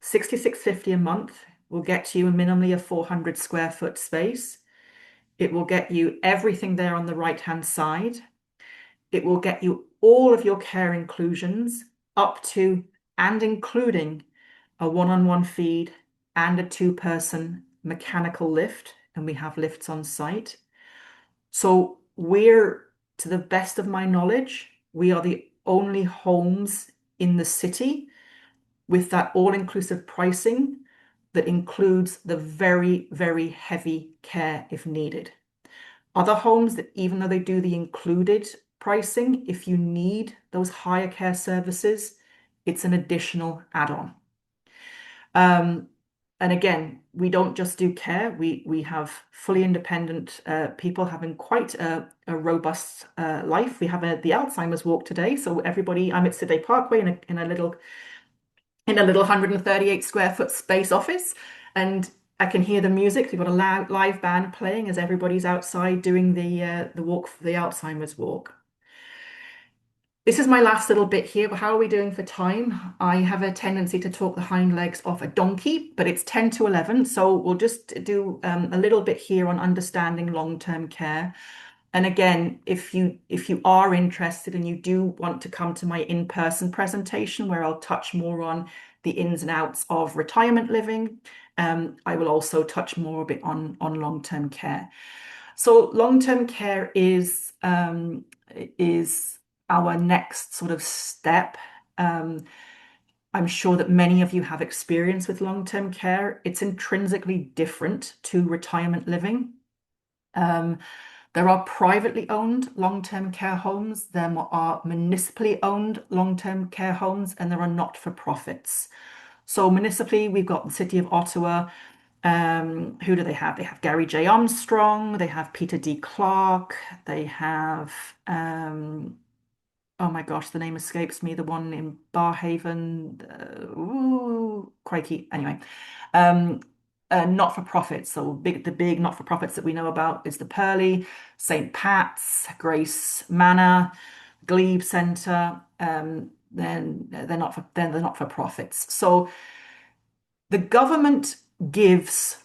66.50 a month will get you a minimally a 400 square foot space. It will get you everything there on the right-hand side. It will get you all of your care inclusions up to and including a one-on-one feed and a two-person mechanical lift, and we have lifts on site. So to the best of my knowledge, we are the only homes in the city with that all-inclusive pricing that includes the very, very heavy care if needed. Other homes that, even though they do the included pricing, if you need those higher care services, it's an additional add-on. And again, we don't just do care. We have fully independent people having quite a robust life. We have the Alzheimer's walk today. So everybody, I'm at City Parkway in a little in a little 138 square foot space office. And I can hear the music. We've got a live band playing as everybody's outside doing the walk, the Alzheimer's walk. This is my last little bit here. How are we doing for time? I have a tendency to talk the hind legs off a donkey, but it's 10 to 11. So we'll just do a little bit here on understanding long-term care. And again, if you are interested and you do want to come to my in-person presentation where I'll touch more on the ins and outs of retirement living, I will also touch more a bit on long-term care. So long-term care is our next sort of step. Um, I'm sure that many of you have experience with long-term care. It's intrinsically different to retirement living. Um, there are privately owned long-term care homes, there are municipally owned long-term care homes, and there are not-for-profits. So municipally, we've got the City of Ottawa. Who do they have? They have Gary J. Armstrong, they have Peter D. Clark, they have oh my gosh, the name escapes me, the one in Barhaven. Ooh, crikey. Anyway, um, not-for-profits. So the big not-for-profits that we know about is the Pearly, St. Pat's, Grace Manor, Glebe Centre. Then they're not-for-profits. So the government gives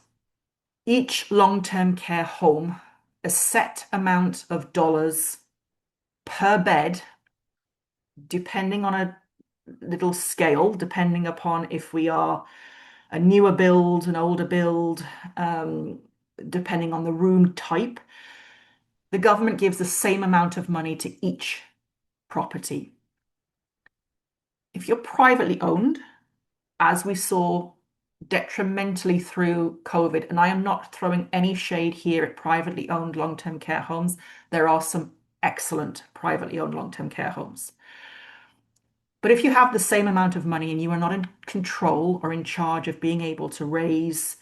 each long-term care home a set amount of dollars per bed, depending on a little scale, depending upon if we are a newer build, an older build, um, depending on the room type. The government gives the same amount of money to each property. If you're privately owned, as we saw detrimentally through COVID, and I am not throwing any shade here at privately owned long-term care homes, there are some excellent privately owned long-term care homes. But if you have the same amount of money and you are not in control or in charge of being able to raise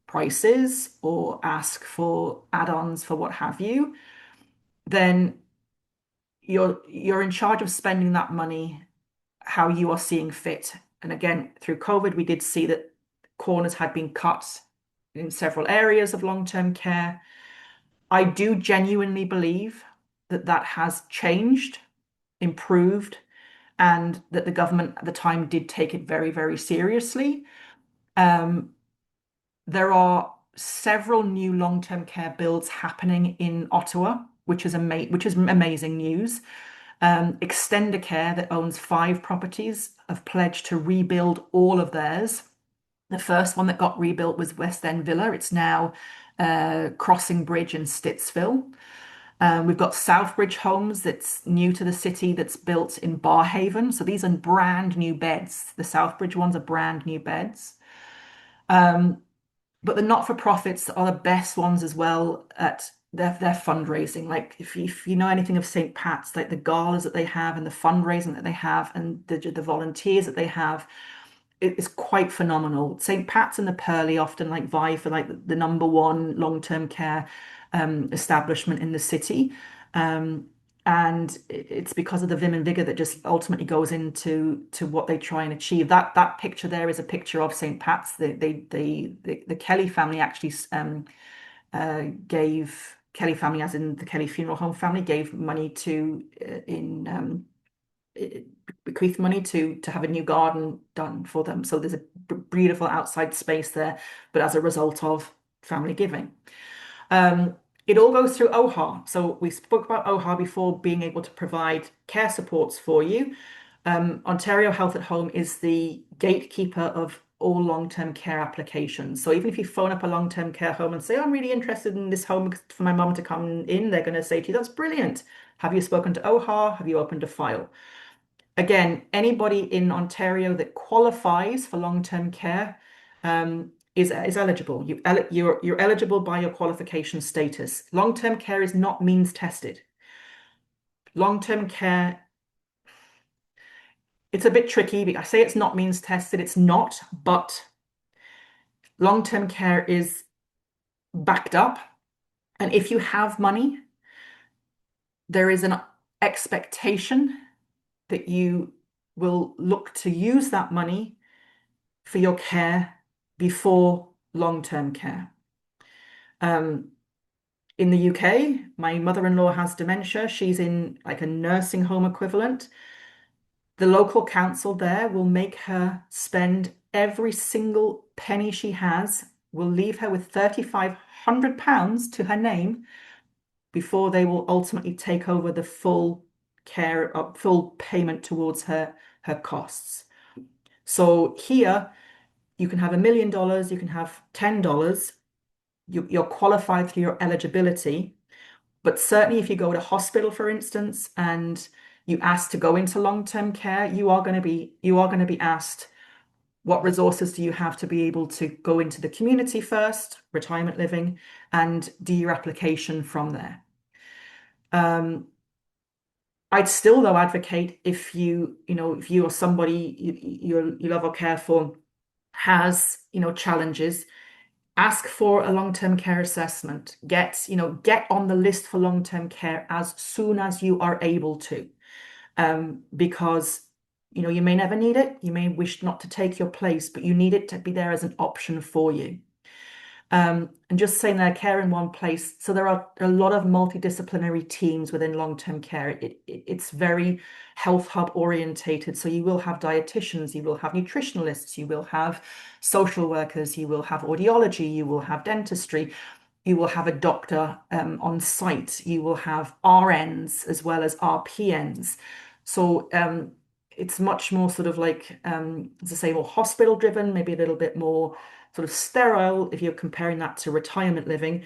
prices or ask for add-ons for what have you, then you're in charge of spending that money how you are seeing fit. And again, through COVID, we did see that corners had been cut in several areas of long-term care. I do genuinely believe that that has changed, improved, and that the government at the time did take it very, very seriously. Um, there are several new long-term care builds happening in Ottawa, which is amazing news. Extendicare, that owns 5 properties, have pledged to rebuild all of theirs. The first one that got rebuilt was West End Villa. It's now Crossing Bridge in Stittsville. We've got Southbridge Homes that's new to the city that's built in Barhaven. So these are brand new beds. The Southbridge ones are brand new beds. Um, but the not-for-profits are the best ones as well at their fundraising. Like if you know anything of St. Pat's, like the galas that they have and the fundraising that they have and the volunteers that they have, it is quite phenomenal. St. Pat's and the Pearly often like vie for like the number one long-term care establishment in the city. Um, and it's because of the vim and vigor that just ultimately goes into what they try and achieve. That picture there is a picture of St. Pat's. The Kelly family actually gave Kelly family, as in the Kelly Funeral Home family, gave money to in bequeathed money to have a new garden done for them. So there's a beautiful outside space there, but as a result of family giving. Um, it all goes through OHA. So we spoke about OHA before, being able to provide care supports for you. Ontario Health at Home is the gatekeeper of all long-term care applications. So even if you phone up a long-term care home and say, I'm really interested in this home for my mum to come in, they're going to say to you, that's brilliant. Have you spoken to OHA? Have you opened a file? Again, anybody in Ontario that qualifies for long-term care is eligible. You're eligible by your qualification status. Long-term care is not means tested. Long-term care, it's a bit tricky. I say it's not means tested. It's not, but long-term care is backed up. And if you have money, there is an expectation that you will look to use that money for your care before long-term care. Um, in the UK, my mother-in-law has dementia. She's in like a nursing home equivalent. The local council there will make her spend every single penny she has, will leave her with £3,500 to her name before they will ultimately take over the full care, full payment towards her costs. So here you can have $1 million, you can have $10. You're qualified through your eligibility, but certainly if you go to hospital, for instance, and you ask to go into long-term care, you are going to be asked what resources do you have to be able to go into the community first, retirement living, and do your application from there. Um, I'd still though advocate if if you or somebody you love or care for has, challenges, ask for a long-term care assessment. Get on the list for long-term care as soon as you are able to. Because you may never need it, you may wish not to take your place, but you need it to be there as an option for you. And just saying there, care in one place. So there are a lot of multidisciplinary teams within long-term care. It's very health hub orientated. So you will have dietitians, you will have nutritionalists, you will have social workers, you will have audiology, you will have dentistry, you will have a doctor on site, you will have RNs as well as RPNs. So it's much more sort of like, as I say, more hospital driven, maybe a little bit more sort of sterile if you're comparing that to retirement living.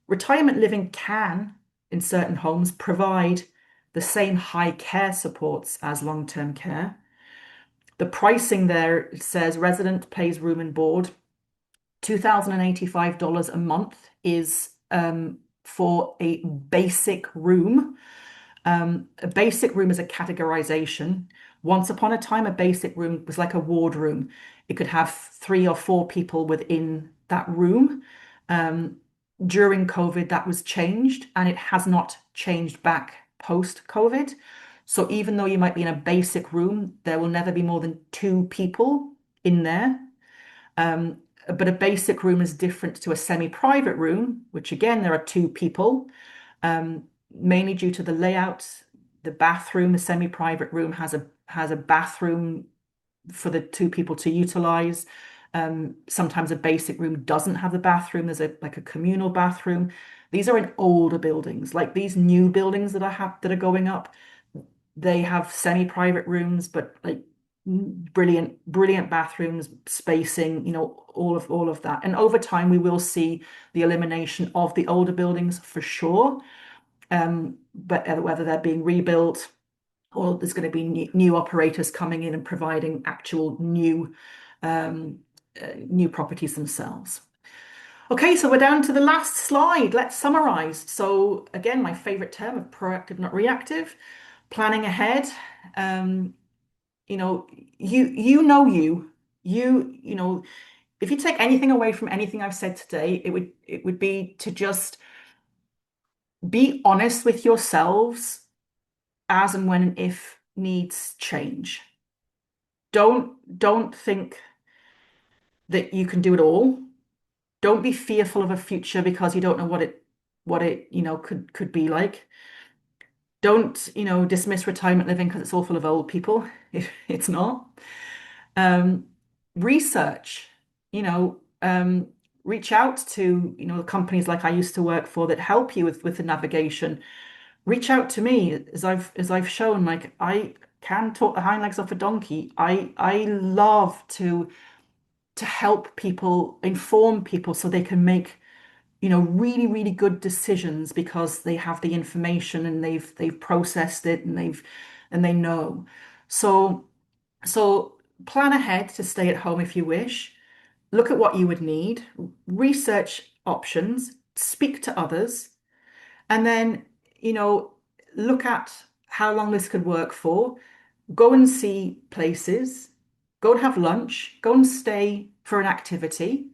Retirement living can, in certain homes, provide the same high care supports as long-term care. The pricing there says resident pays room and board. $2,085 a month is for a basic room. A basic room is a categorization. Once upon a time, a basic room was like a ward room. It could have 3 or 4 people within that room. Um, During COVID, that was changed, and it has not changed back post-COVID. So even though you might be in a basic room, there will never be more than 2 people in there. But a basic room is different to a semi-private room, which again, there are 2 people, mainly due to the layout. The bathroom, the semi-private room has a bathroom for the 2 people to utilize. Sometimes a basic room doesn't have the bathroom. There's like a communal bathroom. These are in older buildings, like these new buildings that are going up. They have semi-private rooms, but like brilliant, brilliant bathrooms, spacing, all of that. And over time, we will see the elimination of the older buildings for sure. But whether they're being rebuilt or there's going to be new operators coming in and providing actual new properties themselves. Okay, so we're down to the last slide. Let's summarize. So again, my favorite term of proactive, not reactive, planning ahead. Um, you know, you, if you take anything away from anything I've said today, it would be to just be honest with yourselves as and when and if needs change. Don't think that you can do it all. Don't be fearful of a future because you don't know what it could be like. Don't dismiss retirement living because it's all full of old people. It's not. Um, Research, you know, reach out to companies like I used to work for that help you with the navigation. Reach out to me as I've shown. Like I can talk the hind legs off a donkey. I love to help people, inform people so they can make really, really good decisions because they have the information and they've processed it and they know. So so plan ahead to stay at home if you wish. Look at what you would need, research options, speak to others, and then, you know, look at how long this could work for. Go and see places, go and have lunch, go and stay for an activity.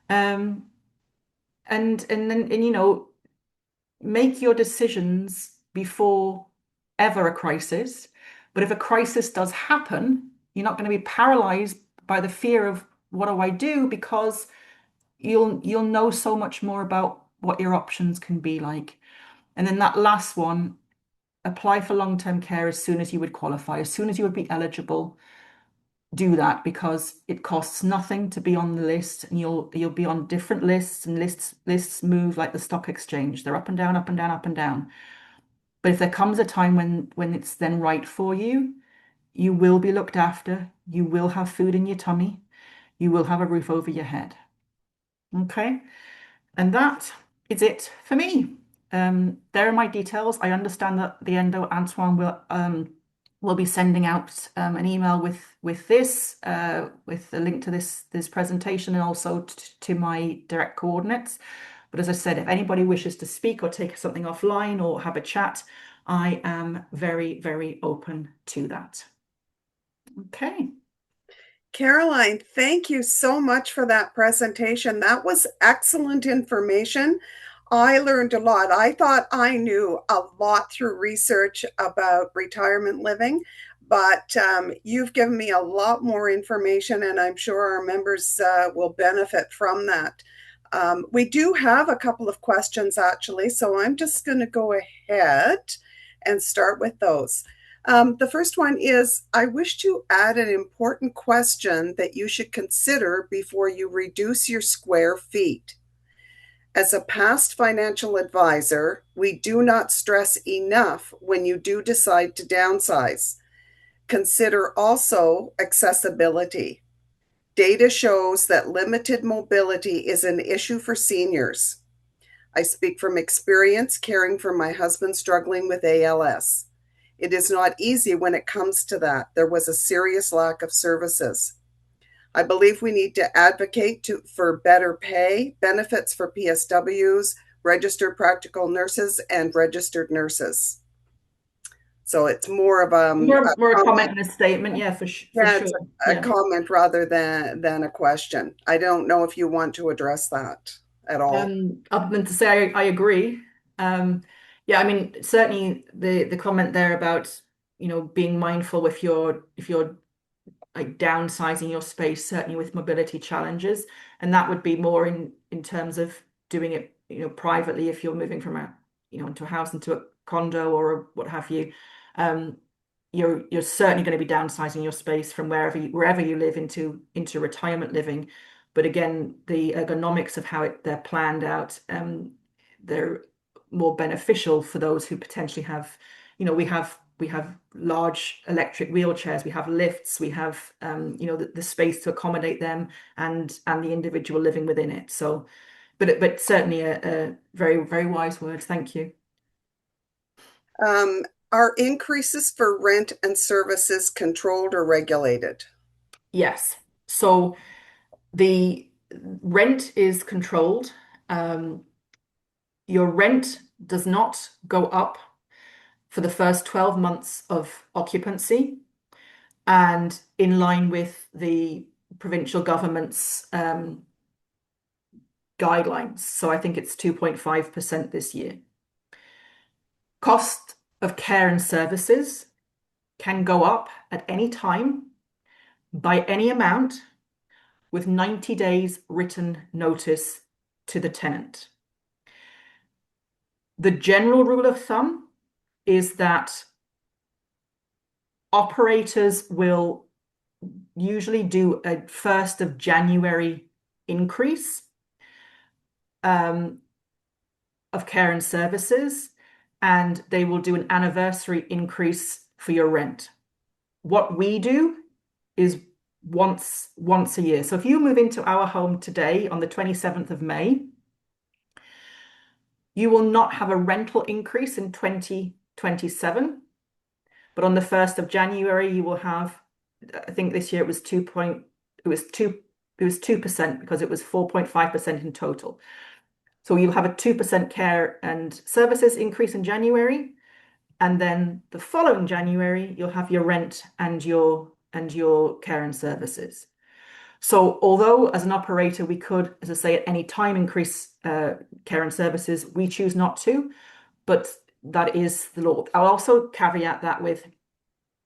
Um, and then make your decisions before ever a crisis. But if a crisis does happen, you're not going to be paralyzed by the fear of what do I do? Because you'll know so much more about what your options can be like. And then that last one, apply for long-term care as soon as you would qualify, as soon as you would be eligible. Do that because it costs nothing to be on the list, and you'll be on different lists, and lists move like the stock exchange. They're up and down, up and down, up and down. But if there comes a time when it's then right for you, you will be looked after. You will have food in your tummy. You will have a roof over your head. Okay? And that is it for me. There are my details. I understand that the endo Antoine will be sending out an email with this with a link to this presentation and also to my direct coordinates. But as I said, if anybody wishes to speak or take something offline or have a chat, I am very, very open to that. Okay. Caroline, thank you so much for that presentation. That was excellent information. I learned a lot. I thought I knew a lot through research about retirement living, but you've given me a lot more information, and I'm sure our members will benefit from that. We do have a couple of questions actually, so I'm just going to go ahead and start with those. The first one is, I wish to add an important question that you should consider before you reduce your square feet. As a past financial advisor, we do not stress enough when you do decide to downsize. Consider also accessibility. Data shows that limited mobility is an issue for seniors. I speak from experience caring for my husband struggling with ALS. It is not easy when it comes to that. There was a serious lack of services. I believe we need to advocate for better pay, benefits for PSWs, registered practical nurses, and registered nurses. So it's more of More a a comment comment. and a statement, yeah, for Yeah, sure. it's a Yeah. comment rather than a question. I don't know if you want to address that at all. Other than to say I agree. Um, yeah, I mean, certainly the comment there about, being mindful if you're like downsizing your space, certainly with mobility challenges, and that would be more in terms of doing it, privately if you're moving from into a house into a condo or what have you. Um, you're certainly going to be downsizing your space from wherever you live into retirement living. But again, the ergonomics of how they're planned out, they're more beneficial for those who potentially have, we have large electric wheelchairs, we have lifts, we have the space to accommodate them and the individual living within it. So, but certainly a very, very wise word. Thank you. Um, are increases for rent and services controlled or regulated? Yes. So the rent is controlled. Um, your rent does not go up for the first 12 months of occupancy, and in line with the provincial government's guidelines. So I think it's 2.5% this year. Cost of care and services can go up at any time by any amount with 90 days written notice to the tenant. The general rule of thumb is that operators will usually do a 1st of January increase of care and services, and they will do an anniversary increase for your rent. What we do is once a year. So if you move into our home today on the 27th of May, you will not have a rental increase in 2027, but on the 1st of January you will have, I think this year it was 2% because it was 4.5% in total. So you'll have a 2% care and services increase in January, and then the following January you'll have your rent and your care and services. So although as an operator we could, as I say, at any time increase care and services, we choose not to, but that is the law. I'll also caveat that with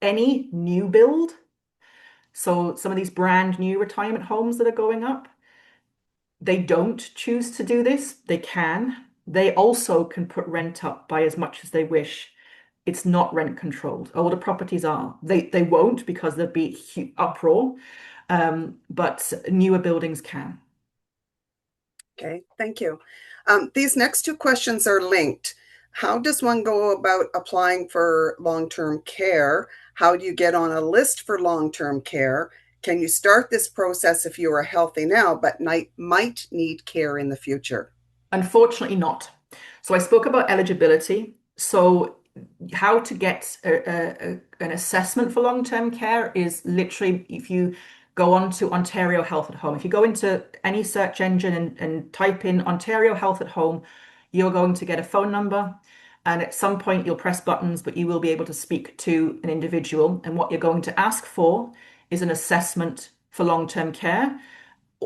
any new build, So some of these brand new retirement homes that are going up, they don't choose to do this. They can. They also can put rent up by as much as they wish. It's not rent controlled. Older properties are. They won't because there'd be uproar. But newer buildings can. Okay, thank you. These next two questions are linked. How does one go about applying for long-term care? How do you get on a list for long-term care? Can you start this process if you are healthy now, but might need care in the future? Unfortunately, not. So I spoke about eligibility. So how to get an assessment for long-term care is literally if you go on to Ontario Health at Home. If you go into any search engine and type in Ontario Health at Home, you're going to get a phone number. And at some point, you'll press buttons, but you will be able to speak to an individual. And what you're going to ask for is an assessment for long-term care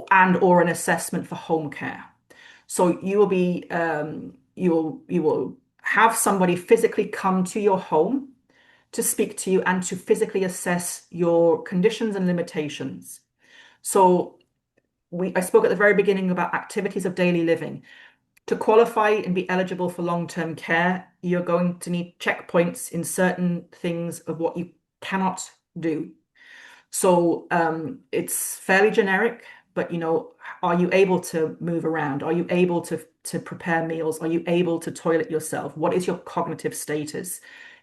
and or an assessment for home care. So you will have somebody physically come to your home to speak to you and to physically assess your conditions and limitations. So I spoke at the very beginning about activities of daily living. To qualify and be eligible for long-term care, you're going to need checkpoints in certain things of what you cannot do. So it's fairly generic, but are you able to move around? Are you able to prepare meals? Are you able to toilet yourself? What is your cognitive status?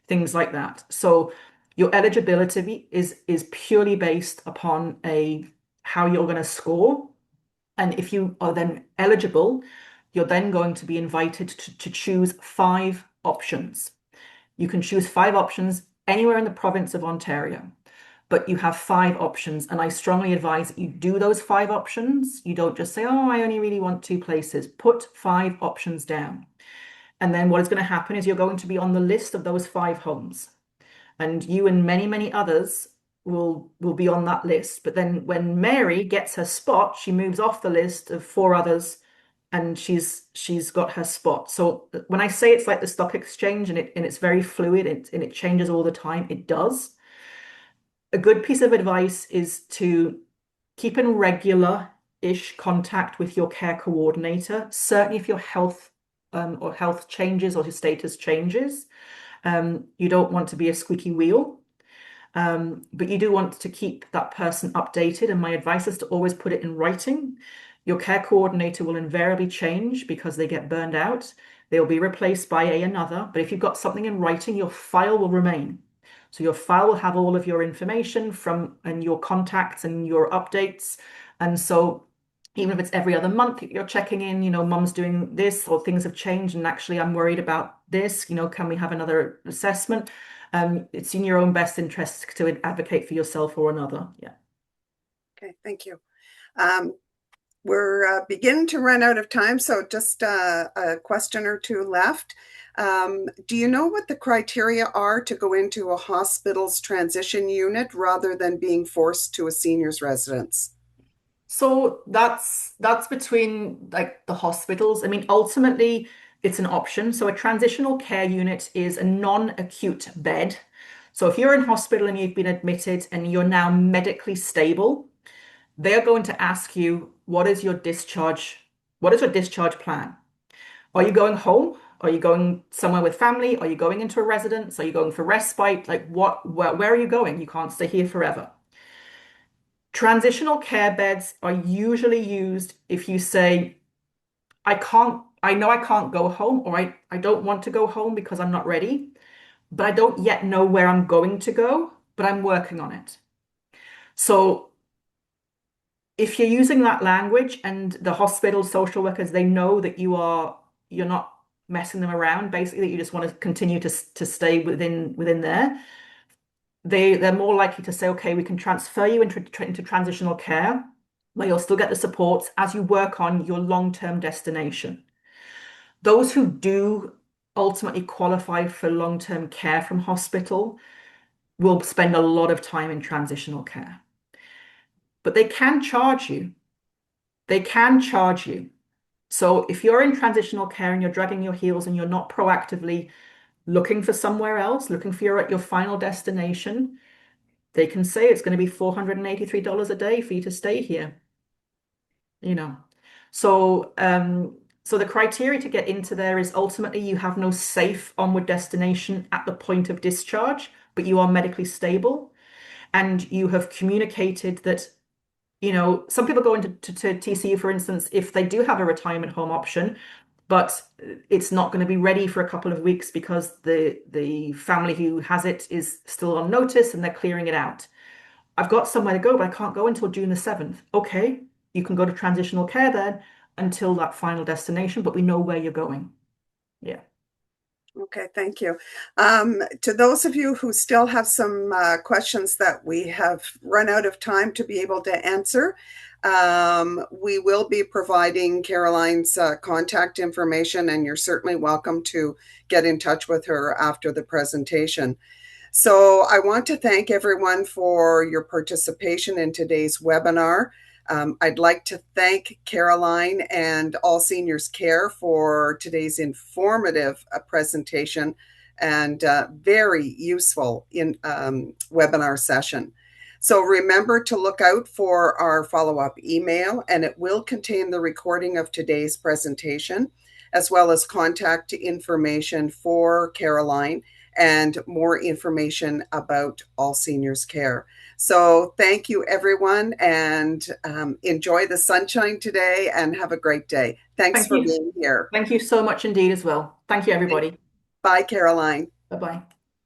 Things like that. So your eligibility is purely based upon a how you're going to score. And if you are then eligible, you're then going to be invited to choose five options. You can choose five options anywhere in the province of Ontario, but you have five options. And I strongly advise that you do those five options. You don't just say, oh, I only really want two places. Put five options down. And then what is going to happen is you're going to be on the list of those five homes. And you and many, many others will be on that list. But then when Mary gets her spot, she moves off the list of four others and she's got her spot. So when I say it's like the stock exchange and it's very fluid and it changes all the time, it does. A good piece of advice is to keep in regular-ish contact with your care coordinator, certainly if your health or health changes or your status changes. You don't want to be a squeaky wheel. But you do want to keep that person updated. And my advice is to always put it in writing. Your care coordinator will invariably change because they get burned out. They'll be replaced by another. But if you've got something in writing, your file will remain. So your file will have all of your information from and your contacts and your updates. And so even if it's every other month, you're checking in, mum's doing this or things have changed and actually I'm worried about this, can we have another assessment? It's in your own best interest to advocate for yourself or another. Yeah. Okay, thank you. Um, we're beginning to run out of time, so just a question or two left. Do you know what the criteria are to go into a hospital's transition unit rather than being forced to a senior's residence? So that's between like the hospitals. I mean, ultimately, it's an option. So a transitional care unit is a non-acute bed. So if you're in hospital and you've been admitted and you're now medically stable, they're going to ask you, what is your discharge plan? Are you going home? Are you going somewhere with family? Are you going into a residence? Are you going for respite? Like where are you going? You can't stay here forever. Transitional care beds are usually used if you say, I know I can't go home, or I don't want to go home because I'm not ready, but I don't yet know where I'm going to go, but I'm working on it. So if you're using that language and the hospital social workers, they know that you're not messing them around, basically, that you just want to continue to stay within there, they're more likely to say, okay, we can transfer you into transitional care where you'll still get the supports as you work on your long-term destination. Those who do ultimately qualify for long-term care from hospital will spend a lot of time in transitional care. But they can charge you. They can charge you. So if you're in transitional care and you're dragging your heels and you're not proactively looking for somewhere else, looking for your final destination, they can say it's going to be $483 a day for you to stay here, you know. So, so the criteria to get into there is ultimately you have no safe onward destination at the point of discharge, but you are medically stable and you have communicated that, some people go into to TCU, for instance, if they do have a retirement home option, but it's not going to be ready for a couple of weeks because the family who has it is still on notice and they're clearing it out. I've got somewhere to go, but I can't go until June the 7th. Okay, you can go to transitional care then until that final destination, but we know where you're going. Yeah. Okay, thank you. To those of you who still have some questions that we have run out of time to be able to answer, we will be providing Caroline's contact information, and you're certainly welcome to get in touch with her after the presentation. So I want to thank everyone for your participation in today's webinar. I'd like to thank Caroline and All Seniors Care for today's informative presentation and very useful webinar session. So remember to look out for our follow-up email, and it will contain the recording of today's presentation, as well as contact information for Caroline and more information about All Seniors Care. So thank you, everyone, and enjoy the sunshine today and have a great day. Thanks Thank for you. being here. Thank you so much indeed as well. Thank you, everybody. Bye, Caroline. Bye-bye.